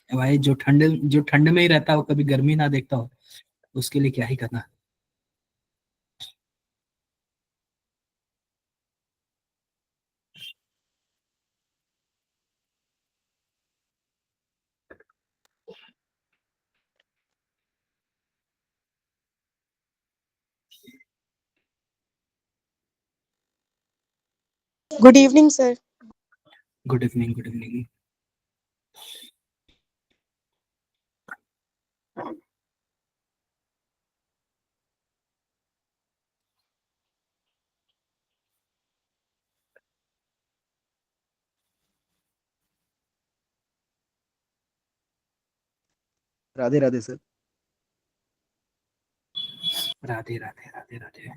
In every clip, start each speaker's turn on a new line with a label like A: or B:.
A: भाई जो ठंड में ही रहता हो, कभी गर्मी ना देखता हो, उसके लिए क्या ही करना।
B: Good evening sir.
A: Good evening, good evening.
C: Radhe Radhe sir.
A: Radhe Radhe Radhe Radhe.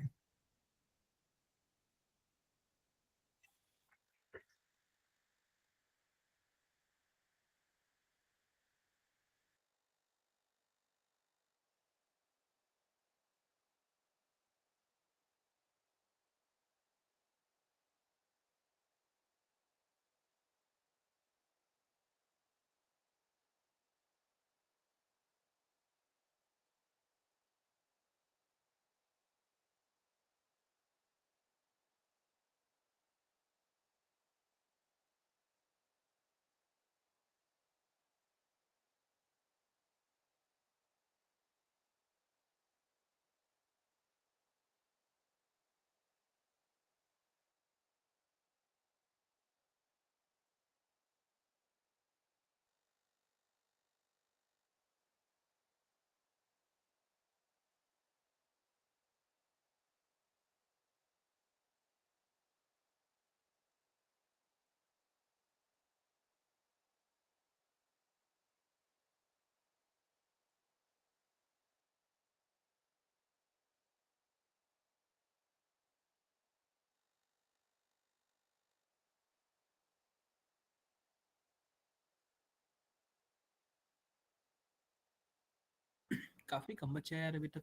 A: काफी कम बच्चे हैं यार अभी तक।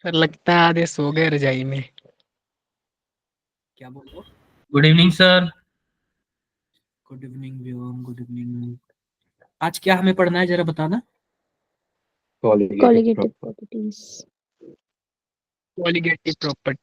D: सर लगता है आधे सो गए रजाई में।
A: क्या बोल रहे हो?
E: Good evening sir.
A: Good evening Vyom, good evening. आज क्या हमें पढ़ना है, जरा बताना।
F: Colligative properties.
D: Colligative property.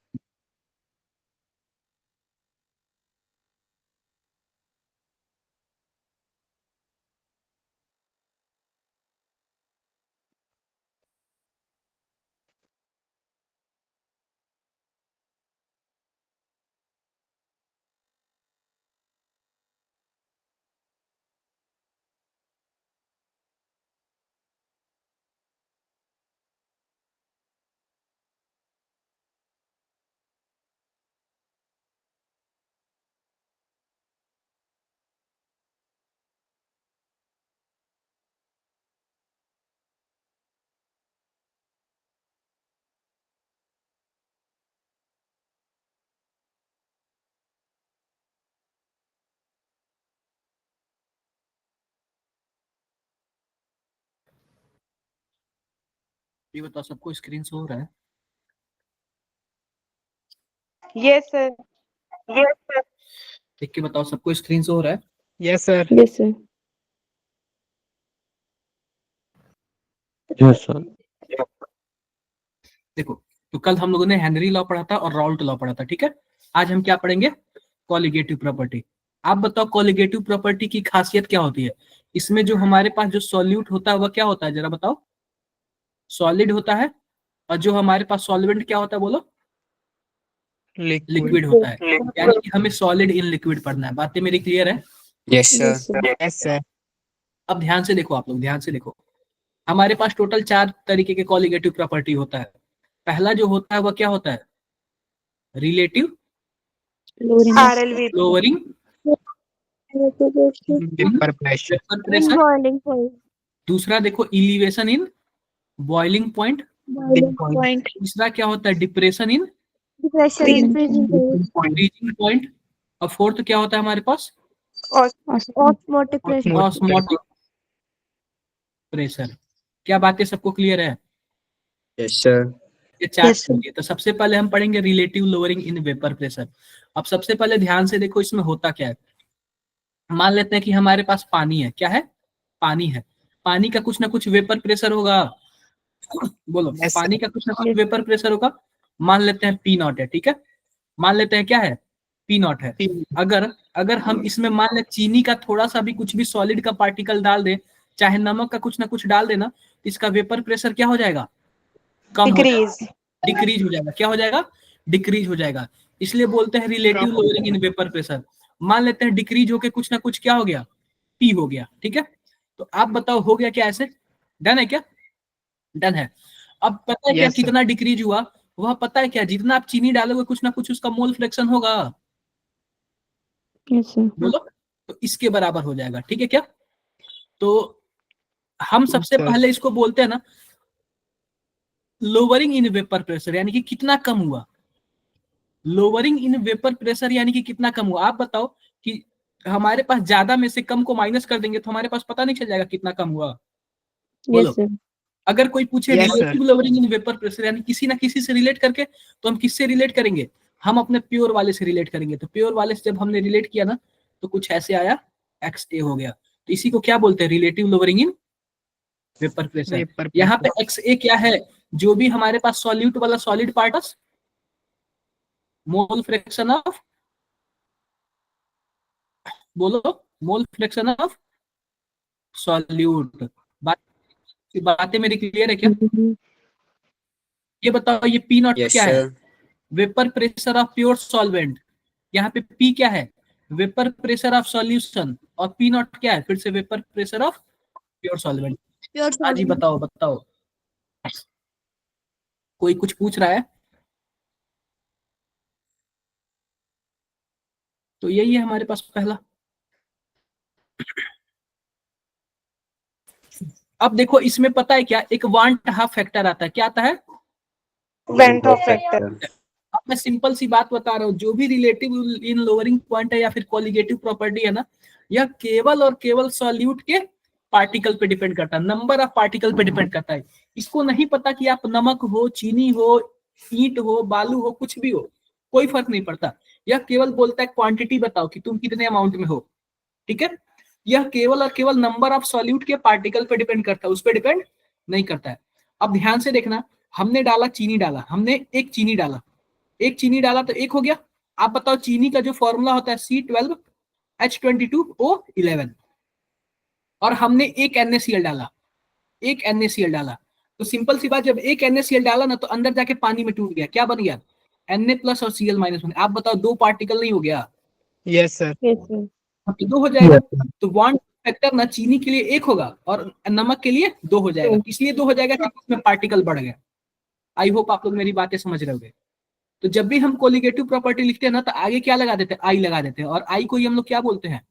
A: ये बताओ, सबको स्क्रीन शो हो रहा है?
B: Yes sir.
A: देख के बताओ, सबको स्क्रीन शो हो रहा है?
D: Yes sir.
F: Yes, sir.
C: Yes sir.
A: देखो, तो कल हम लोगों ने हेनरी लॉ पढ़ा था और राउल्ट लॉ पढ़ा था, ठीक है। आज हम क्या पढ़ेंगे? Colligative property. आप बताओ, कॉलिगेटिव प्रॉपर्टी की खासियत क्या होती है? इसमें जो हमारे पास जो सॉल्यूट होता है वह क्या होता है, जरा बताओ। सॉलिड होता है। और जो हमारे पास सॉल्वेंट क्या होता है, बोलो?
D: लिक्विड।
A: लिक्विड होता है। यानी कि हमें सॉलिड इन लिक्विड पढ़ना है। बातें मेरी क्लियर है?
E: Yes sir.
F: Yes, sir.
D: Yes sir.
A: अब ध्यान से देखो, आप लोग ध्यान से देखो। हमारे पास टोटल 4 तरीके के कॉलिगेटिव प्रॉपर्टी होता है। पहला जो होता है वह क्या होता है? Relative
F: Lowering
B: RLV
A: lowering
D: vapour pressure.
A: Vapour pressure.
F: boiling point.
A: दूसरा देखो, elevation in boiling point.
F: Boiling point.
A: तीसरा क्या होता है? Depression in
F: Pressure in freezing point.
A: Freezing point. और फोर्थ क्या होता है हमारे पास?
F: Osmotic pressure.
A: Osmotic pressure. क्या बातें सबको क्लियर है?
E: Yes sir.
A: ये 4
F: Yes, sir.
A: होंगे। तो सबसे पहले हम पढ़ेंगे relative lowering in vapour pressure. अब सबसे पहले ध्यान से देखो, इसमें होता क्या है। मान लेते हैं कि हमारे पास पानी है, क्या है, पानी है, पानी का कुछ ना कुछ वेपर प्रेशर होगा, बोलो,
D: Yes,
A: पानी
D: sir.
A: का कुछ ना कुछ
F: Yes.
A: वेपर प्रेशर होगा, मान लेते हैं पी नॉट है, ठीक है, मान लेते हैं क्या है, पी नॉट है। अगर अगर हम इसमें मान ले चीनी का थोड़ा सा भी कुछ भी सॉलिड का पार्टिकल डाल दें, चाहे नमक का कुछ ना कुछ डाल देना, इसका वेपर प्रेशर क्या हो जाएगा, कम हो जाएगा,
B: डिक्रीज।
A: डिक्रीज हो जाएगा, क्या हो जाएगा, डिक्रीज हो जाएगा। इसलिए बोलते हैं रिलेटिव
D: कम हो
A: लोअरिंग इन वेपर प्रेशर। मान लेते हैं डिक्रीज होके कुछ ना कुछ क्या हो गया, पी हो गया, ठीक है। तो आप बताओ हो गया क्या ऐसे, डन है क्या, डन है। अब पता है क्या
D: Yes, sir.
A: कितना डिक्रीज हुआ, वह पता है क्या, जितना आप चीनी डालोगे कुछ ना कुछ उसका मोल फ्रैक्शन होगा,
F: Yes, sir.
A: बोलो, तो इसके बराबर हो जाएगा, ठीक है क्या। तो हम
D: Yes,
A: सबसे
D: sir.
A: पहले इसको बोलते हैं ना लोअरिंग इन वेपर प्रेशर, यानी कि कितना कम हुआ, लोअरिंग इन वेपर प्रेशर यानी कि कितना कम हुआ। आप बताओ कि हमारे पास ज्यादा में से कम को माइनस कर देंगे तो हमारे पास पता नहीं चल जाएगा कितना कम हुआ, बोलो।
F: Yes, sir.
A: अगर कोई पूछे
D: Yes, sir.
A: Relative lowering in vapour pressure यानी किसी ना किसी से रिलेट करके, तो हम किससे रिलेट करेंगे, हम अपने प्योर वाले से रिलेट करेंगे। तो प्योर वाले से जब हमने रिलेट किया ना तो कुछ ऐसे आया, एक्स ए हो गया। तो इसी को क्या बोलते हैं, relative lowering in vapour pressure.
D: Vapor
A: यहाँ पे
D: pressure.
A: एक्स ए क्या है, जो भी हमारे पास सॉल्यूट वाला solid part, mole fraction of, बोलो, मोल फ्रैक्शन ऑफ सॉल्यूट। बात, बातें मेरी क्लियर है क्या।
F: Mhm.
A: ये बताओ ये पी नॉट
E: Yes,
A: क्या है,
E: sir.
A: Vapour pressure of pure solvent. यहाँ पे पी क्या है, वेपर प्रेशर ऑफ सॉल्यूशन, और पी नॉट क्या है, फिर से vapour pressure of pure solvent.
F: Pure
A: हाँ जी,
F: solvent.
A: बताओ बताओ, कोई कुछ पूछ रहा है। तो यही है हमारे पास पहला। अब देखो इसमें पता है क्या, एक वांट हाफ फैक्टर आता है, क्या आता है,
B: वेंट ऑफ
E: Factor.
B: फैक्टर।
A: अब मैं सिंपल सी बात बता रहा हूँ, जो भी रिलेटिव इन लोअरिंग पॉइंट है या फिर कॉलिगेटिव प्रॉपर्टी है ना, यह केवल और केवल सॉल्यूट के पार्टिकल पे डिपेंड करता है, नंबर ऑफ पार्टिकल पे डिपेंड करता है। इसको नहीं पता कि आप नमक हो, चीनी हो, ईंट हो, बालू हो, कुछ भी हो, कोई फर्क नहीं पड़ता। यह केवल बोलता है क्वांटिटी बताओ कि तुम कितने अमाउंट में हो, ठीक है। यह केवल और केवल नंबर ऑफ सॉल्यूट के पार्टिकल पे डिपेंड करता है, उस पर डिपेंड नहीं करता है। अब ध्यान से देखना, हमने डाला चीनी, डाला हमने एक चीनी डाला, एक चीनी डाला तो एक हो गया। आप बताओ चीनी का जो फॉर्मूला होता है C12H22O11, और हमने एक NaCl डाला, एक NaCl डाला, तो सिंपल सी बात, जब एक NaCl डाला ना तो अंदर जाके पानी में टूट गया, क्या बन गया, Na प्लस और Cl माइनस बन गया। आप बताओ दो पार्टिकल नहीं हो गया,
D: Yes, sir.
F: Yes, sir.
A: तो दो हो जाएगा। तो बॉन्ड फैक्टर ना चीनी के लिए एक होगा और नमक के लिए दो हो जाएगा, इसलिए दो हो जाएगा क्योंकि इसमें पार्टिकल बढ़ गया। आई होप आप लोग मेरी बातें समझ रहे होंगे। तो जब भी हम कोलिगेटिव प्रॉपर्टी लिखते हैं ना तो आगे क्या लगा देते हैं, आई लगा देते हैं, और आई को ही हम लोग क्या बोलते हैं,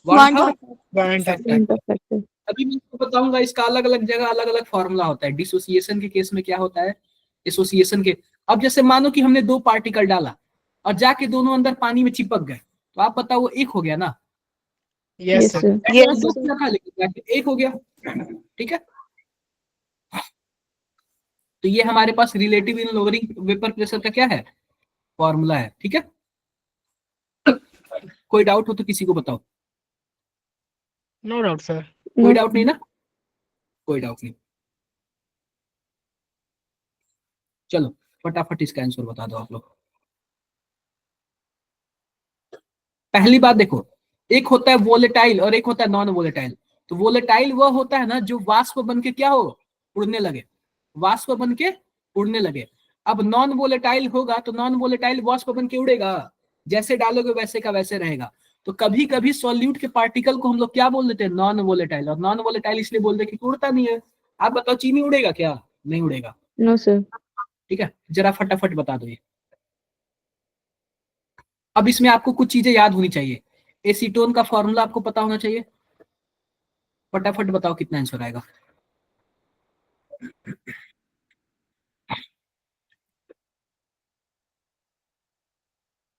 F: Want of
D: Point of
A: factor.
F: want of factor.
A: अभी मैं आपको बताऊंगा इसका अलग अलग जगह अलग अलग फॉर्मूला होता है। डिसोसिएशन के केस में क्या होता है, एसोसिएशन के, अब जैसे मानो कि हमने दो पार्टिकल डाला और जाके दोनों अंदर पानी में चिपक गए, तो आप बताओ वो एक हो गया ना,
D: Yes,
F: Yes,
D: sir.
F: sir.
B: Yes,
A: दो
B: sir.
A: रखा लेकिन जाके एक हो गया, ठीक है। तो ये हमारे पास रिलेटिव इन लोअरिंग वेपर प्रेशर का क्या है, फॉर्मूला है, ठीक है। कोई डाउट हो तो किसी को बताओ,
D: No doubt, sir.
A: कोई
F: No.
A: डाउट नहीं ना, कोई डाउट नहीं। चलो फटाफट इसका आंसर बता दो आप लोग। पहली बात देखो, एक होता है वोलेटाइल और एक होता है नॉन वोलेटाइल। तो वोलेटाइल वह होता है ना जो वाष्प बन के क्या हो, उड़ने लगे, वाष्प बन के उड़ने लगे। अब नॉन वोलेटाइल होगा तो नॉन वोलेटाइल वाष्प बन के उड़ेगा, जैसे डालोगे वैसे का वैसे रहेगा। तो कभी कभी सॉल्यूट के पार्टिकल को हम लोग क्या बोल देते हैं, नॉन वोलेटाइल, और नॉन वोलेटाइल इसलिए बोल देते कि उड़ता नहीं है। आप बताओ चीनी उड़ेगा क्या, नहीं उड़ेगा,
F: No, sir.
A: ठीक है। जरा फटाफट बता दो ये। अब इसमें आपको कुछ चीजें याद होनी चाहिए, एसीटोन का फॉर्मूला आपको पता होना चाहिए। फटाफट बताओ कितना आंसर आएगा,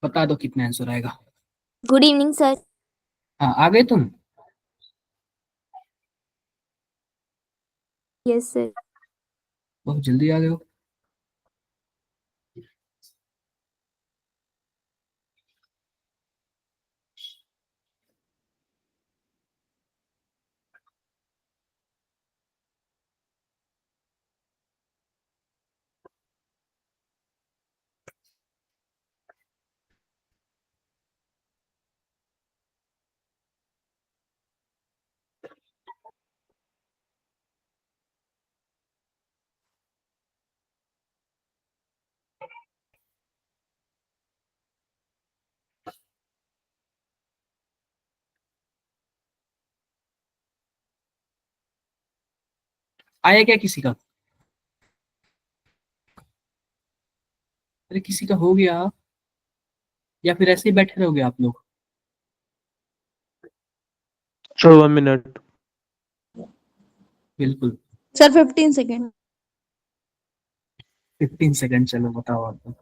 A: बता दो कितना आंसर आएगा।
C: Good evening sir.
A: हाँ आ गए तुम,
C: यस सर।
A: बहुत जल्दी आ गए हो। आया क्या किसी का? अरे किसी का हो गया या फिर ऐसे ही बैठे रहोगे आप लोग?
C: Sir 1 minute.
A: बिल्कुल
F: सर 15 सेकेंड।
A: 15 सेकंड, चलो बताओ आप।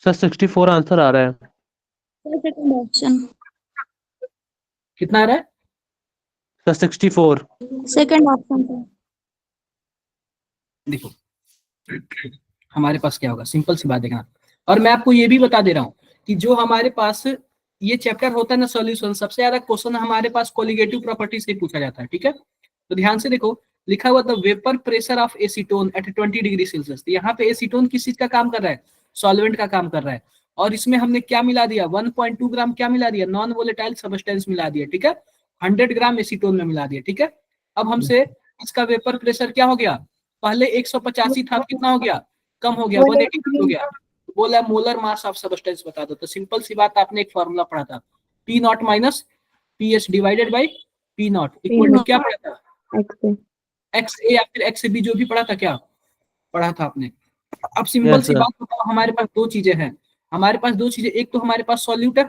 C: सर 64 आंसर आ रहा है।
F: Sir second option.
A: कितना आ रहा है?
C: सर 64।
F: Second option sir.
A: देखो हमारे पास क्या होगा, सिंपल सी बात देखना। और मैं आपको ये भी बता दे रहा हूँ कि जो हमारे पास ये चैप्टर होता है ना सॉल्यूशन, सबसे ज्यादा क्वेश्चन हमारे पास कोलिगेटिव प्रॉपर्टी से पूछा जाता है, ठीक है। तो ध्यान से देखो, लिखा हुआ the vapour pressure of acetone at 20 degree Celsius. तो यहाँ पे एसीटोन किस चीज का काम कर रहा है? सॉल्वेंट का काम कर रहा है। और इसमें हमने क्या मिला दिया? 1.2 ग्राम क्या मिला दिया? नॉन वोलेटाइल सब्सटेंस मिला दिया, ठीक है। 100 ग्राम एसीटोन में मिला दिया, ठीक है। अब हमसे इसका वेपर प्रेशर क्या हो गया? पहले 185 था, कितना हो गया? कम हो गया, 180 हो गया। बोला मोलर मास ऑफ सब्सटेंस बता दो। तो सिंपल सी बात, आपने एक फॉर्मूला पढ़ा था, P nought minus P S divided by P nought equal to क्या पढ़ा था? एक्स ए या फिर एक्स बी, जो भी पढ़ा था, क्या पढ़ा था आपने? अब सिंपल सी बात बताओ, हमारे पास दो चीजें हैं। हमारे पास दो चीजें, एक तो हमारे पास सॉल्यूट है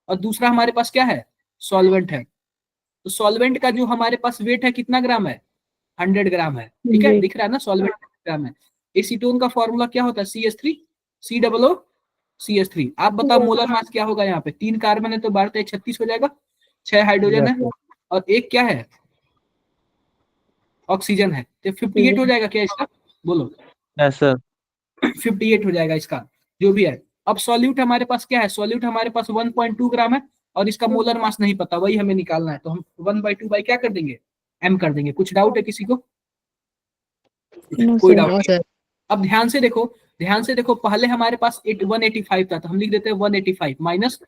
A: और दूसरा हमारे पास क्या है? सॉल्वेंट है। तो सॉल्वेंट का जो हमारे पास वेट है कितना ग्राम है? 100 ग्राम है, ठीक है। दिख रहा है ना सॉल्वेंट ग्राम है। एसीटोन का फॉर्मूला क्या होता है? CH3 COO CH3। आप बताओ मोलर मास क्या होगा? यहाँ पे 3 कार्बन है तो 12 36 हो जाएगा, 6 हाइड्रोजन है और एक क्या है? ऑक्सीजन है। तो 58 हो जाएगा क्या इसका? बोलो।
C: Yes sir.
A: 58 हो जाएगा इसका, जो भी है। अब सॉल्यूट हमारे पास क्या है? सॉल्यूट हमारे पास 1.2 ग्राम है और इसका मोलर मास नहीं पता, वही हमें निकालना है। तो हम 1/2 बाई क्या कर देंगे? m कर देंगे। कुछ डाउट है किसी को? कोई डाउट
D: नो
A: नहीं।
D: सर।
A: अब ध्यान से देखो, ध्यान से देखो, पहले हमारे पास 185 था, तो हम लिख देते हैं 185 minus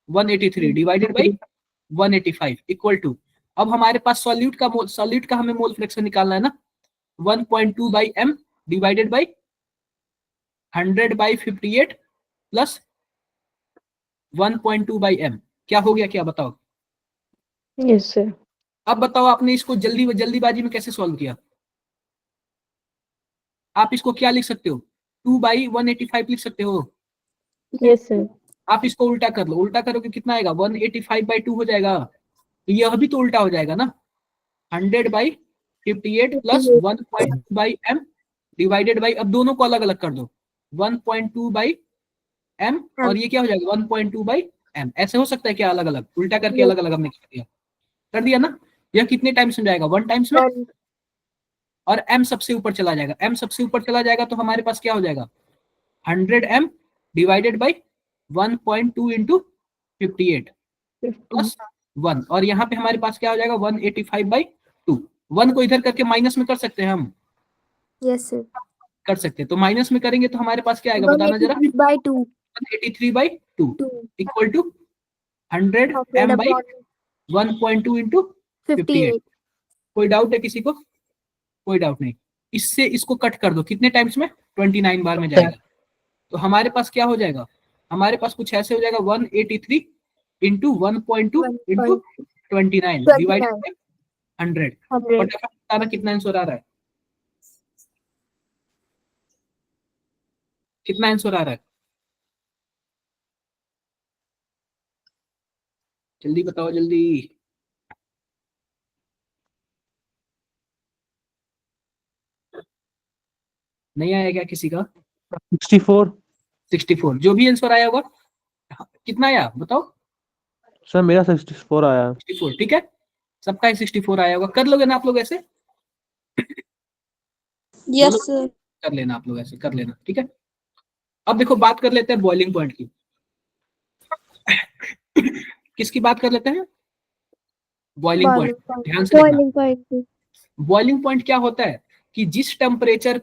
A: 183 divided by 185 equal to, अब हमारे पास सॉल्यूट का हमें मोल फ्रैक्शन निकालना है ना, 1.2 by m divided by 100 by 58 plus 1.2 by m। क्या हो गया? क्या बताओ?
F: Yes sir.
A: अब बताओ आपने इसको जल्दीबाजी में कैसे सॉल्व किया? आप इसको क्या लिख सकते हो? 2/185 लिख सकते हो।
F: Yes sir.
A: आप इसको उल्टा कर लो, उल्टा करोगे कितना आएगा? 185/2 हो जाएगा। तो यह भी तो उल्टा हो जाएगा ना, 100/58 plus 1.2 by M divided by, अब दोनों को अलग अलग कर दो, 1.2 बाई एम और ये क्या हो जाएगा? 1.2 बाई एम। ऐसे हो सकता है क्या? अलग अलग उल्टा करके अलग अलग हमने कर दिया ना। यह कितने टाइम्स में जाएगा? 1 टाइम्स में। और m सबसे ऊपर चला जाएगा, m सबसे ऊपर चला जाएगा तो हमारे पास क्या हो जाएगा? 100m divided by 1.2 into 58 plus 1, और यहाँ पे हमारे पास क्या हो जाएगा? 185/2। 1 को इधर करके माइनस में कर सकते हैं हम?
F: Yes sir.
A: कर सकते हैं। तो माइनस में करेंगे तो हमारे पास क्या आएगा? बताना जरा।
F: 183/2
A: 183/2 इक्वल टू 100m/1.2 इंटू 58। कोई डाउट है किसी को? कोई डाउट नहीं। इससे इसको कट कर दो, कितने टाइम्स में? 29 बार में जाएगा। तो हमारे पास क्या हो जाएगा? हमारे पास कुछ ऐसे हो जाएगा, 183 इंटू 1.2 इंटू 29 डिवाइडेड बाई 100। फटाफट बताना कितना आंसर आ रहा है? कितना आंसर आ रहा है? जल्दी बताओ, जल्दी। नहीं आया क्या किसी का?
C: 64
A: 64, जो भी आंसर आया होगा। कितना आया बताओ?
C: सर मेरा 64 आया।
A: 64, ठीक है। सबका 64 आया होगा। कर लोगे ना आप लोग ऐसे?
F: Yes sir.
A: कर लेना आप लोग ऐसे, कर लेना, ठीक है। अब देखो बात कर लेते हैं बॉइलिंग पॉइंट की। किसकी बात कर लेते हैं? Boiling point. ध्यान से देखना, बॉइलिंग पॉइंट क्या होता है कि जिस टेम्परेचर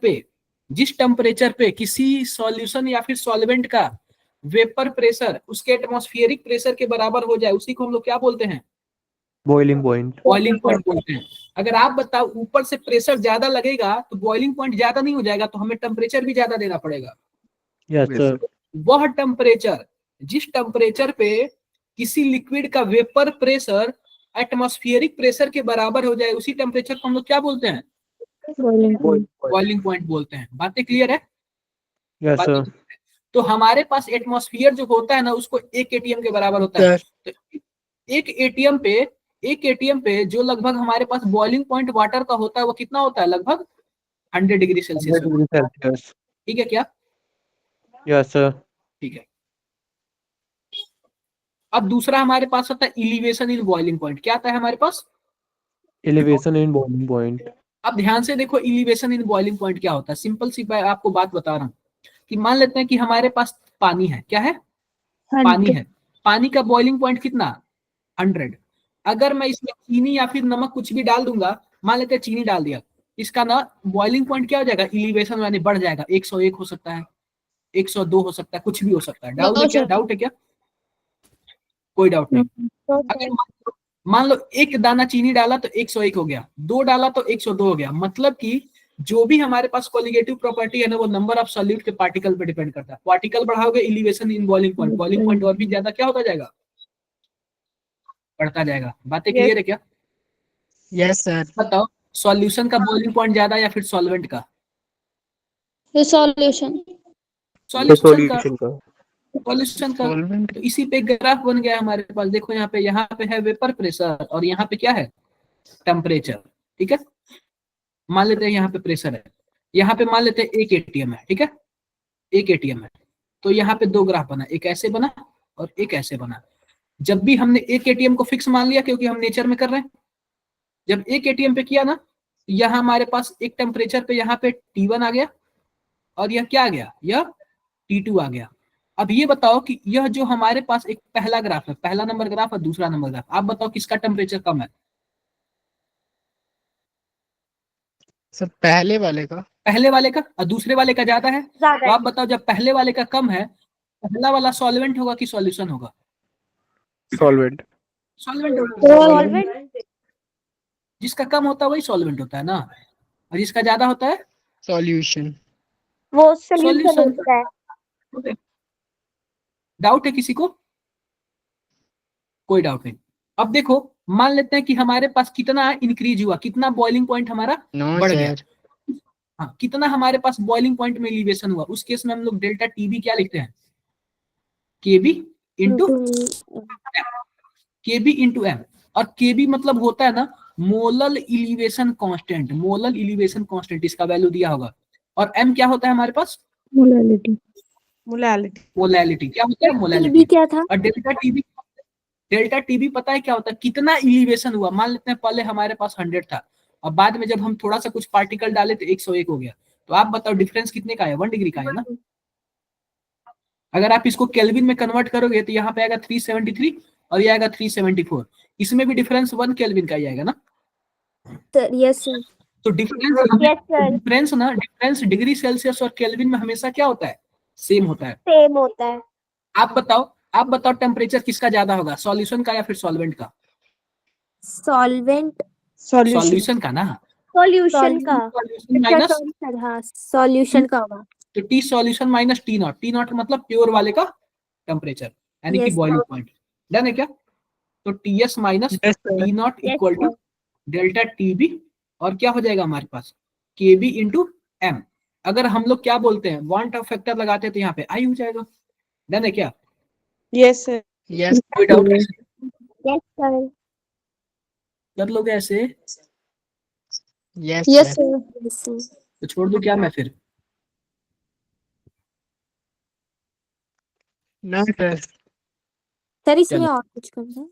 A: पे किसी सॉल्यूशन या फिर सॉल्वेंट का वेपर प्रेशर उसके एटमॉस्फेरिक प्रेशर के बराबर हो जाए, उसी को हम लोग क्या बोलते हैं?
C: Boiling point.
A: बॉइलिंग पॉइंट बोलते हैं। अगर आप बताओ ऊपर से प्रेशर ज्यादा लगेगा तो बॉइलिंग पॉइंट ज्यादा नहीं हो जाएगा, तो हमें टेम्परेचर भी ज्यादा देना पड़ेगा।
C: Yes sir.
A: वह टेम्परेचर, जिस टेम्परेचर पे किसी लिक्विड का वेपर प्रेशर एटमॉस्फेरिक प्रेशर के बराबर हो जाए, उसी टेम्परेचर को हम लोग क्या बोलते हैं? बॉइलिंग पॉइंट बोलते हैं। बातें क्लियर है?
C: Yes sir.
A: तो हमारे पास एटमॉस्फेयर जो होता है ना, उसको 1 एटीएम के बराबर होता है। तो एक एटीएम पे जो लगभग हमारे पास बॉइलिंग पॉइंट वाटर का होता है वो कितना होता है? लगभग 100 डिग्री सेल्सियस।
C: सेल्सियस।
A: ठीक है क्या?
C: Yes sir.
A: ठीक है। अब दूसरा हमारे पास आता है इलिवेशन इन बॉइलिंग पॉइंट। क्या आता है हमारे पास?
C: Elevation in boiling point.
A: अब ध्यान से देखो, इलिवेशन इन बॉइलिंग पॉइंट क्या होता है। सिंपल सी आपको बात बता रहा हूँ कि मान लेते हैं कि हमारे पास पानी है। क्या है? पानी है। पानी का बॉइलिंग पॉइंट कितना? 100। अगर मैं इसमें चीनी या फिर नमक कुछ भी डाल दूंगा, मान लेते हैं चीनी डाल दिया, इसका ना बॉइलिंग पॉइंट क्या हो जाएगा? इलिवेशन यानी बढ़ जाएगा। 101 हो सकता है, 102 हो सकता है, कुछ भी हो सकता है। डाउट है क्या? डाउट है क्या? कोई डाउट नहीं। अगर मान लो 1 दाना चीनी डाला तो 101 हो गया, 2 डाला तो 102 हो गया। मतलब कि जो भी हमारे पास कोलिगेटिव प्रॉपर्टी है ना, वो नंबर ऑफ सॉल्यूट के पार्टिकल पे डिपेंड करता है। पार्टिकल बढ़ाओगे elevation in boiling point, boiling point और भी ज्यादा क्या होता जाएगा? बढ़ता जाएगा। बातें क्लियर है क्या?
D: Yes sir.
A: बताओ, सॉल्यूशन का बॉइलिंग पॉइंट ज्यादा या फिर सॉल्वेंट का?
F: सॉल्यूशन।
A: सॉल्यूशन का।
D: सॉल्वेंट।
A: तो इसी पे ग्राफ बन गया हमारे पास। देखो यहाँ पे है वेपर प्रेशर और यहाँ पे क्या है? टेम्परेचर। ठीक है, मान लेते हैं यहाँ पे प्रेशर है, यहाँ पे मान लेते हैं 1 एटीएम है। ठीक है, 1 एटीएम है। तो यहाँ पे 2 ग्राफ बना, एक ऐसे बना और एक ऐसे बना। जब भी हमने 1 एटीएम को फिक्स मान लिया, क्योंकि हम नेचर में कर रहे हैं, जब 1 एटीएम पे किया ना, यहाँ हमारे पास एक टेम्परेचर पे यहाँ पे T1 आ गया और यह क्या आ गया? यह T2 आ गया। अब ये बताओ कि यह जो हमारे पास एक पहला ग्राफ है, पहला नंबर ग्राफ और दूसरा नंबर ग्राफ, आप बताओ किसका टेम्परेचर कम है?
D: सर पहले वाले का।
A: पहले वाले का। और दूसरे वाले का ज्यादा है। तो आप बताओ, जब पहले वाले का कम है, पहला वाला सॉल्वेंट होगा कि सॉल्यूशन होगा?
C: सॉल्वेंट।
A: सॉल्वेंट होगा।
F: सॉल्वेंट।
A: जिसका कम होता है वही सॉल्वेंट होता है ना, और जिसका ज्यादा होता है
D: सॉल्यूशन।
F: वो सॉल्यूशन
A: सॉल्यूशन।
F: होता है।
A: डाउट है किसी को? कोई डाउट नहीं। अब देखो, मान लेते हैं कि हमारे पास कितना इंक्रीज हुआ, कितना बॉइलिंग पॉइंट हमारा
D: नो
A: बढ़ गया।
D: सर।
A: हाँ, कितना हमारे पास बॉइलिंग पॉइंट में एलिवेशन हुआ। उस केस में हम लोग डेल्टा टीबी क्या लिखते हैं? केबी इंटू एम। और केबी मतलब होता है ना molal elevation constant. Molal elevation constant, इसका वैल्यू दिया होगा। और एम क्या होता है हमारे पास?
F: मोलैलिटी।
A: मोलैलिटी। क्या होता है?
F: TB
A: molality.
F: क्या था?
A: और डेल्टा टीबी पता है क्या होता है? कितना इलिवेशन हुआ। मान लेते हैं पहले हमारे पास 100 था और बाद में जब हम थोड़ा सा कुछ पार्टिकल डाले तो 101 हो गया। तो आप बताओ डिफरेंस कितने का है? 1 डिग्री का है ना। अगर आप इसको केल्विन में कन्वर्ट करोगे तो यहाँ पे आएगा 373 और ये आएगा 374। इसमें भी डिफरेंस 1 केल्विन का ही आएगा ना।
F: Yes sir.
A: तो डिफरेंस डिग्री सेल्सियस और केल्विन में हमेशा क्या होता है? सेम होता है।
F: सेम होता है।
A: आप बताओ टेम्परेचर किसका ज्यादा होगा, सॉल्यूशन का या फिर सॉल्वेंट का?
F: सॉल्वेंट।
A: सॉल्यूशन का ना।
F: सॉल्यूशन का।
A: माइनस,
F: हाँ सॉल्यूशन का होगा।
A: तो T solution minus T not मतलब प्योर वाले का टेम्परेचर, यानी कि
F: Yes,
A: बॉइलिंग पॉइंट। डन है क्या? तो TS minus T nought equal to delta TB, और क्या हो जाएगा हमारे पास? केबी इंटू एम। अगर हम लोग क्या बोलते हैं, वांट ऑफ फैक्टर लगाते हैं तो यहाँ पे आई हो जाएगा। डन है क्या?
B: Yes sir.
D: यस।
A: कोई डाउट?
F: Yes sir.
A: कर लोगे ऐसे
D: यस
F: यस
D: सर।
F: सर।
A: तो छोड़ दूं क्या मैं फिर?
D: No sir.
F: सर इसमें
A: चलो।
F: और कुछ करना है?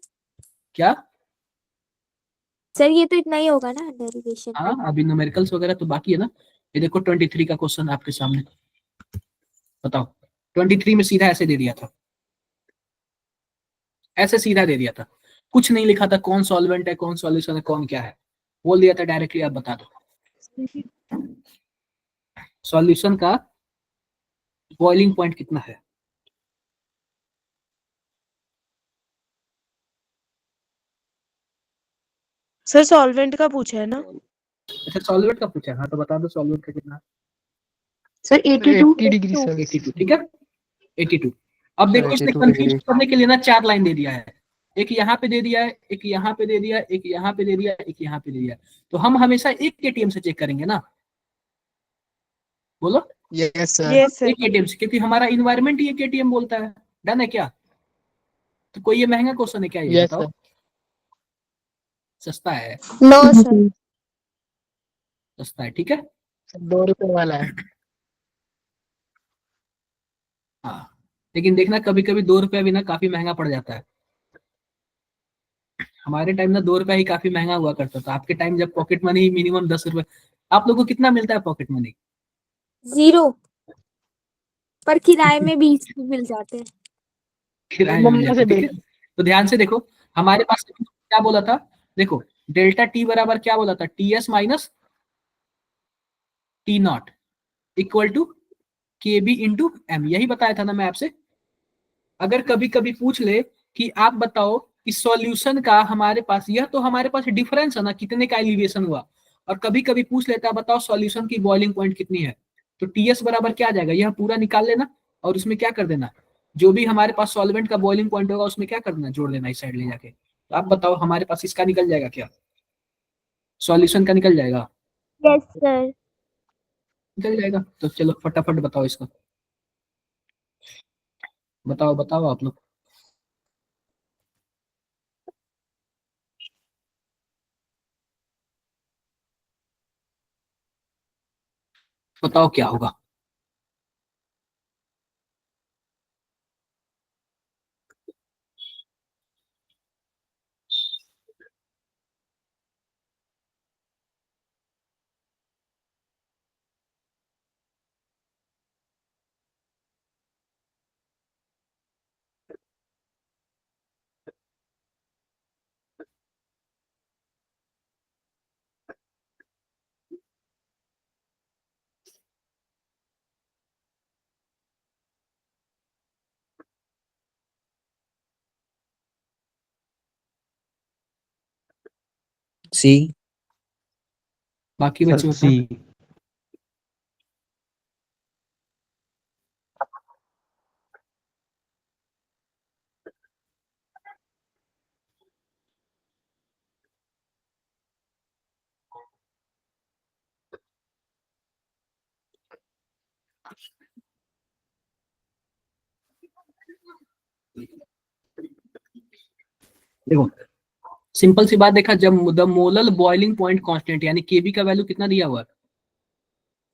A: क्या?
F: सर ये तो इतना ही होगा ना डेरिवेशन।
A: हाँ, अभी न्यूमेरिकल्स वगैरह तो बाकी है ना। ये देखो 23 का क्वेश्चन आपके सामने। बताओ, 23 में सीधा ऐसे दे दिया था, ऐसे सीधा दे दिया था, कुछ नहीं लिखा था कौन सॉल्वेंट है, कौन सॉल्यूशन है, कौन क्या है, बोल दिया था डायरेक्टली आप बता दो सॉल्यूशन का बॉइलिंग पॉइंट कितना है।
B: सर सॉल्वेंट का पूछा है ना।
A: अच्छा, सॉल्वेंट का पूछा है। हाँ तो बता दो सॉल्वेंट का कितना।
B: Sir
D: 80 degree Celsius.
A: 82, ठीक है 82। अब देखो इसने
C: 82
A: कंफ्यूज
C: डिग्री।
A: करने के लिए ना 4 लाइन दे दिया है, एक यहाँ पे दे दिया है, एक यहाँ पे दे दिया है, एक यहाँ पे दे दिया है, एक यहाँ पे दे दिया है। तो हम हमेशा एक केटीएम से चेक करेंगे ना, बोलो
D: यस सर।
B: Yes, sir.
A: एक केटीएम से, क्योंकि हमारा इन्वायरमेंट ही केटीएम बोलता है। डन है क्या? तो कोई ये महंगा क्वेश्चन है क्या ये
D: यस
A: बताओ?
D: सर।
A: सस्ता है,
F: नो सर।
A: सस्ता है, ठीक है।
D: 2 रुपए वाला है।
A: हाँ, लेकिन देखना कभी कभी 2 रुपया भी ना काफी महंगा पड़ जाता है। हमारे टाइम ना 2 रुपया ही काफी महंगा हुआ करता था, आपके टाइम जब पॉकेट मनी मिनिमम 10 रुपए। आप लोगों को कितना मिलता है पॉकेट मनी?
F: 0। पर किराए में 20 भी मिल जाते हैं।
A: किराए में मिल
D: मम्मा
A: जाता
D: से
A: है, ठीक है।
D: डेली।
A: तो ध्यान से देखो, हमारे पास क्या बोला था, देखो डेल्टा टी बराबर क्या बोला था, T S minus T nought equal to K B into M, यही बताया था ना मैं आपसे। अगर कभी कभी पूछ ले कि आप बताओ इस सॉल्यूशन का हमारे पास, यह तो हमारे पास डिफरेंस है ना, कितने का एलिवेशन हुआ, और कभी कभी पूछ लेता है बताओ सॉल्यूशन की बॉइलिंग पॉइंट कितनी है, तो टीएस बराबर क्या आ जाएगा, यह पूरा निकाल लेना और उसमें क्या कर देना, जो भी हमारे पास सॉल्वेंट का बॉइलिंग पॉइंट होगा उसमें क्या कर देना, जोड़ लेना इस साइड ले जाके। तो आप बताओ हमारे पास इसका निकल जाएगा क्या, सॉल्यूशन का निकल जाएगा?
F: Yes sir.
A: निकल जाएगा। तो चलो फटाफट बताओ इसका, बताओ बताओ आप लोग। बताओ क्या होगा।
E: सी।
A: बाकी
C: सर
A: बच्चे
C: सी।
A: बताओ। देखो सिंपल सी बात, देखा जब the molal boiling point constant यानी केबी का वैल्यू कितना दिया हुआ है,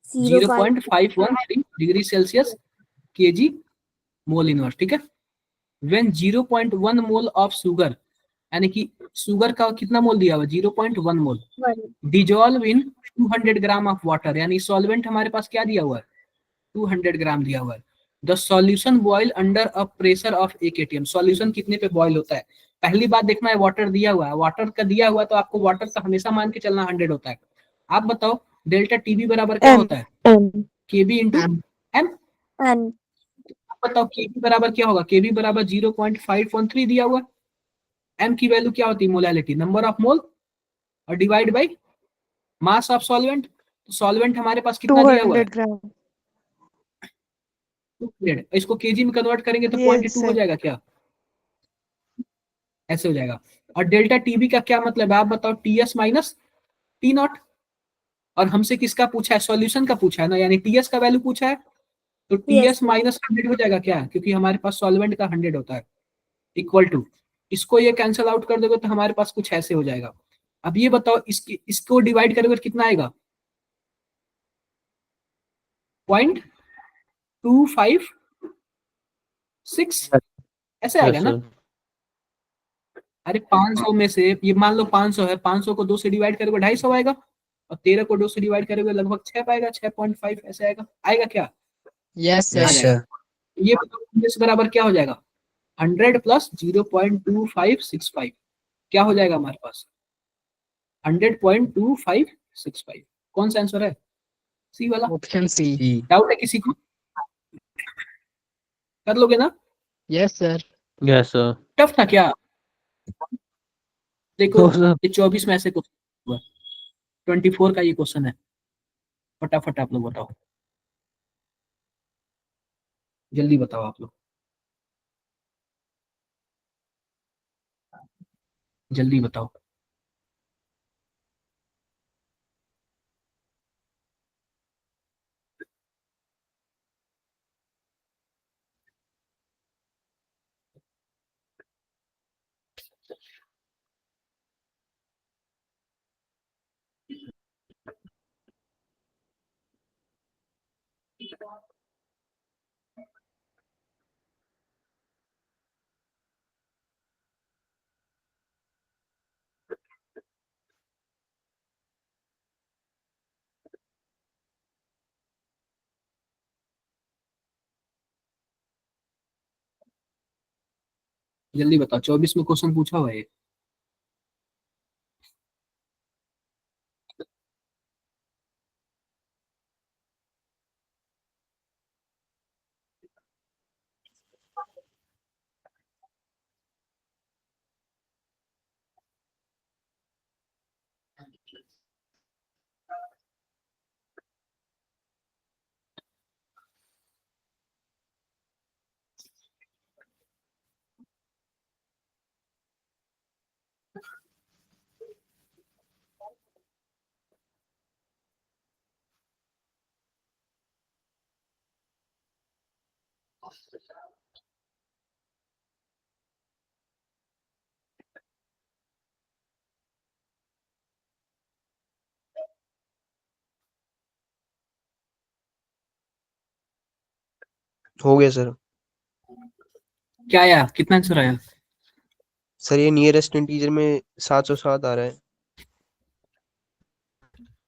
F: 0.5।
A: 0.513 degree Celsius KG mole inverse, ठीक है। व्हेन 0.1 मोल ऑफ शुगर, यानी कि शुगर का कितना मोल दिया हुआ, 0.1 mole, dissolve in 200 gram of water, यानी सॉल्वेंट हमारे पास क्या दिया हुआ है, 200 ग्राम दिया हुआ है। The solution boil under a pressure of 1 atm, solution कितने पे बॉयल होता है, पहली बात देखना है वाटर दिया हुआ है, वाटर का दिया हुआ तो आपको वाटर का हमेशा मान के चलना 100 होता है। आप बताओ डेल्टा टीबी बराबर क्या
B: M.
A: होता है,
B: M.
A: केबी इंटू
D: M.
A: एम।
F: एन।
A: आप बताओ केबी बराबर क्या होगा, केबी बराबर 0.513 दिया हुआ, एम की वैल्यू क्या होती है, मोलैलिटी नंबर ऑफ मोल, और divide by mass of solvent. तो सॉल्वेंट हमारे पास कितना दिया हुआ है,
B: 200 gram.
A: 200, इसको केजी में कन्वर्ट करेंगे तो
B: Yes,
A: 0.2 हो
B: sir.
A: जाएगा क्या, ऐसे हो जाएगा। और डेल्टा टीबी का क्या मतलब है, आप बताओ, टीएस माइनस टी नॉट, और हमसे किसका पूछा है, सॉल्यूशन का पूछा है ना, यानी टीएस का वैल्यू पूछा है, तो
F: यस
A: टीएस माइनस 100 हो जाएगा क्या, क्योंकि हमारे पास सॉल्वेंट का 100 होता है, इक्वल टू, इसको ये कैंसिल आउट कर दोगे तो हमारे पास कुछ ऐसे हो जाएगा। अब ये बताओ इसको डिवाइड करोगे तो कितना आएगा, 0.256 ऐसे आएगा
C: यस
A: ना।
C: सर।
A: अरे 500 में से ये मान लो 500 है, 500 को 2 से डिवाइड करोगे 250 आएगा, और 13 को 2 से डिवाइड करोगे लगभग 6 पाएगा, 6.5 ऐसे आएगा, आएगा क्या,
D: यस
A: आ
E: यस
D: सर।
A: जाएगा।
E: सर।
A: ये बताओ इस बराबर क्या हो जाएगा, 100 प्लस 0.2565, क्या हो जाएगा हमारे पास, 100.2565। कौन सा आंसर है, सी वाला।
D: Option C.
E: सी।
A: डाउट है किसी को, कर लोगे ना,
D: yes sir.
C: Yes sir.
A: Tough था क्या, देखो
C: नो सर।
A: ये 24 में ऐसे क्वेश्चन हुआ, 24 का ये क्वेश्चन है, फटाफट आप लोग बताओ, जल्दी बताओ आप लोग। जल्दी बताओ। जल्दी बताओ, 24 में क्वेश्चन पूछा हुआ है ये।
E: हो गया सर।
A: क्या आया, कितना आंसर आया?
E: सर ये नियरेस्ट इंटीजर में 707 आ रहा है।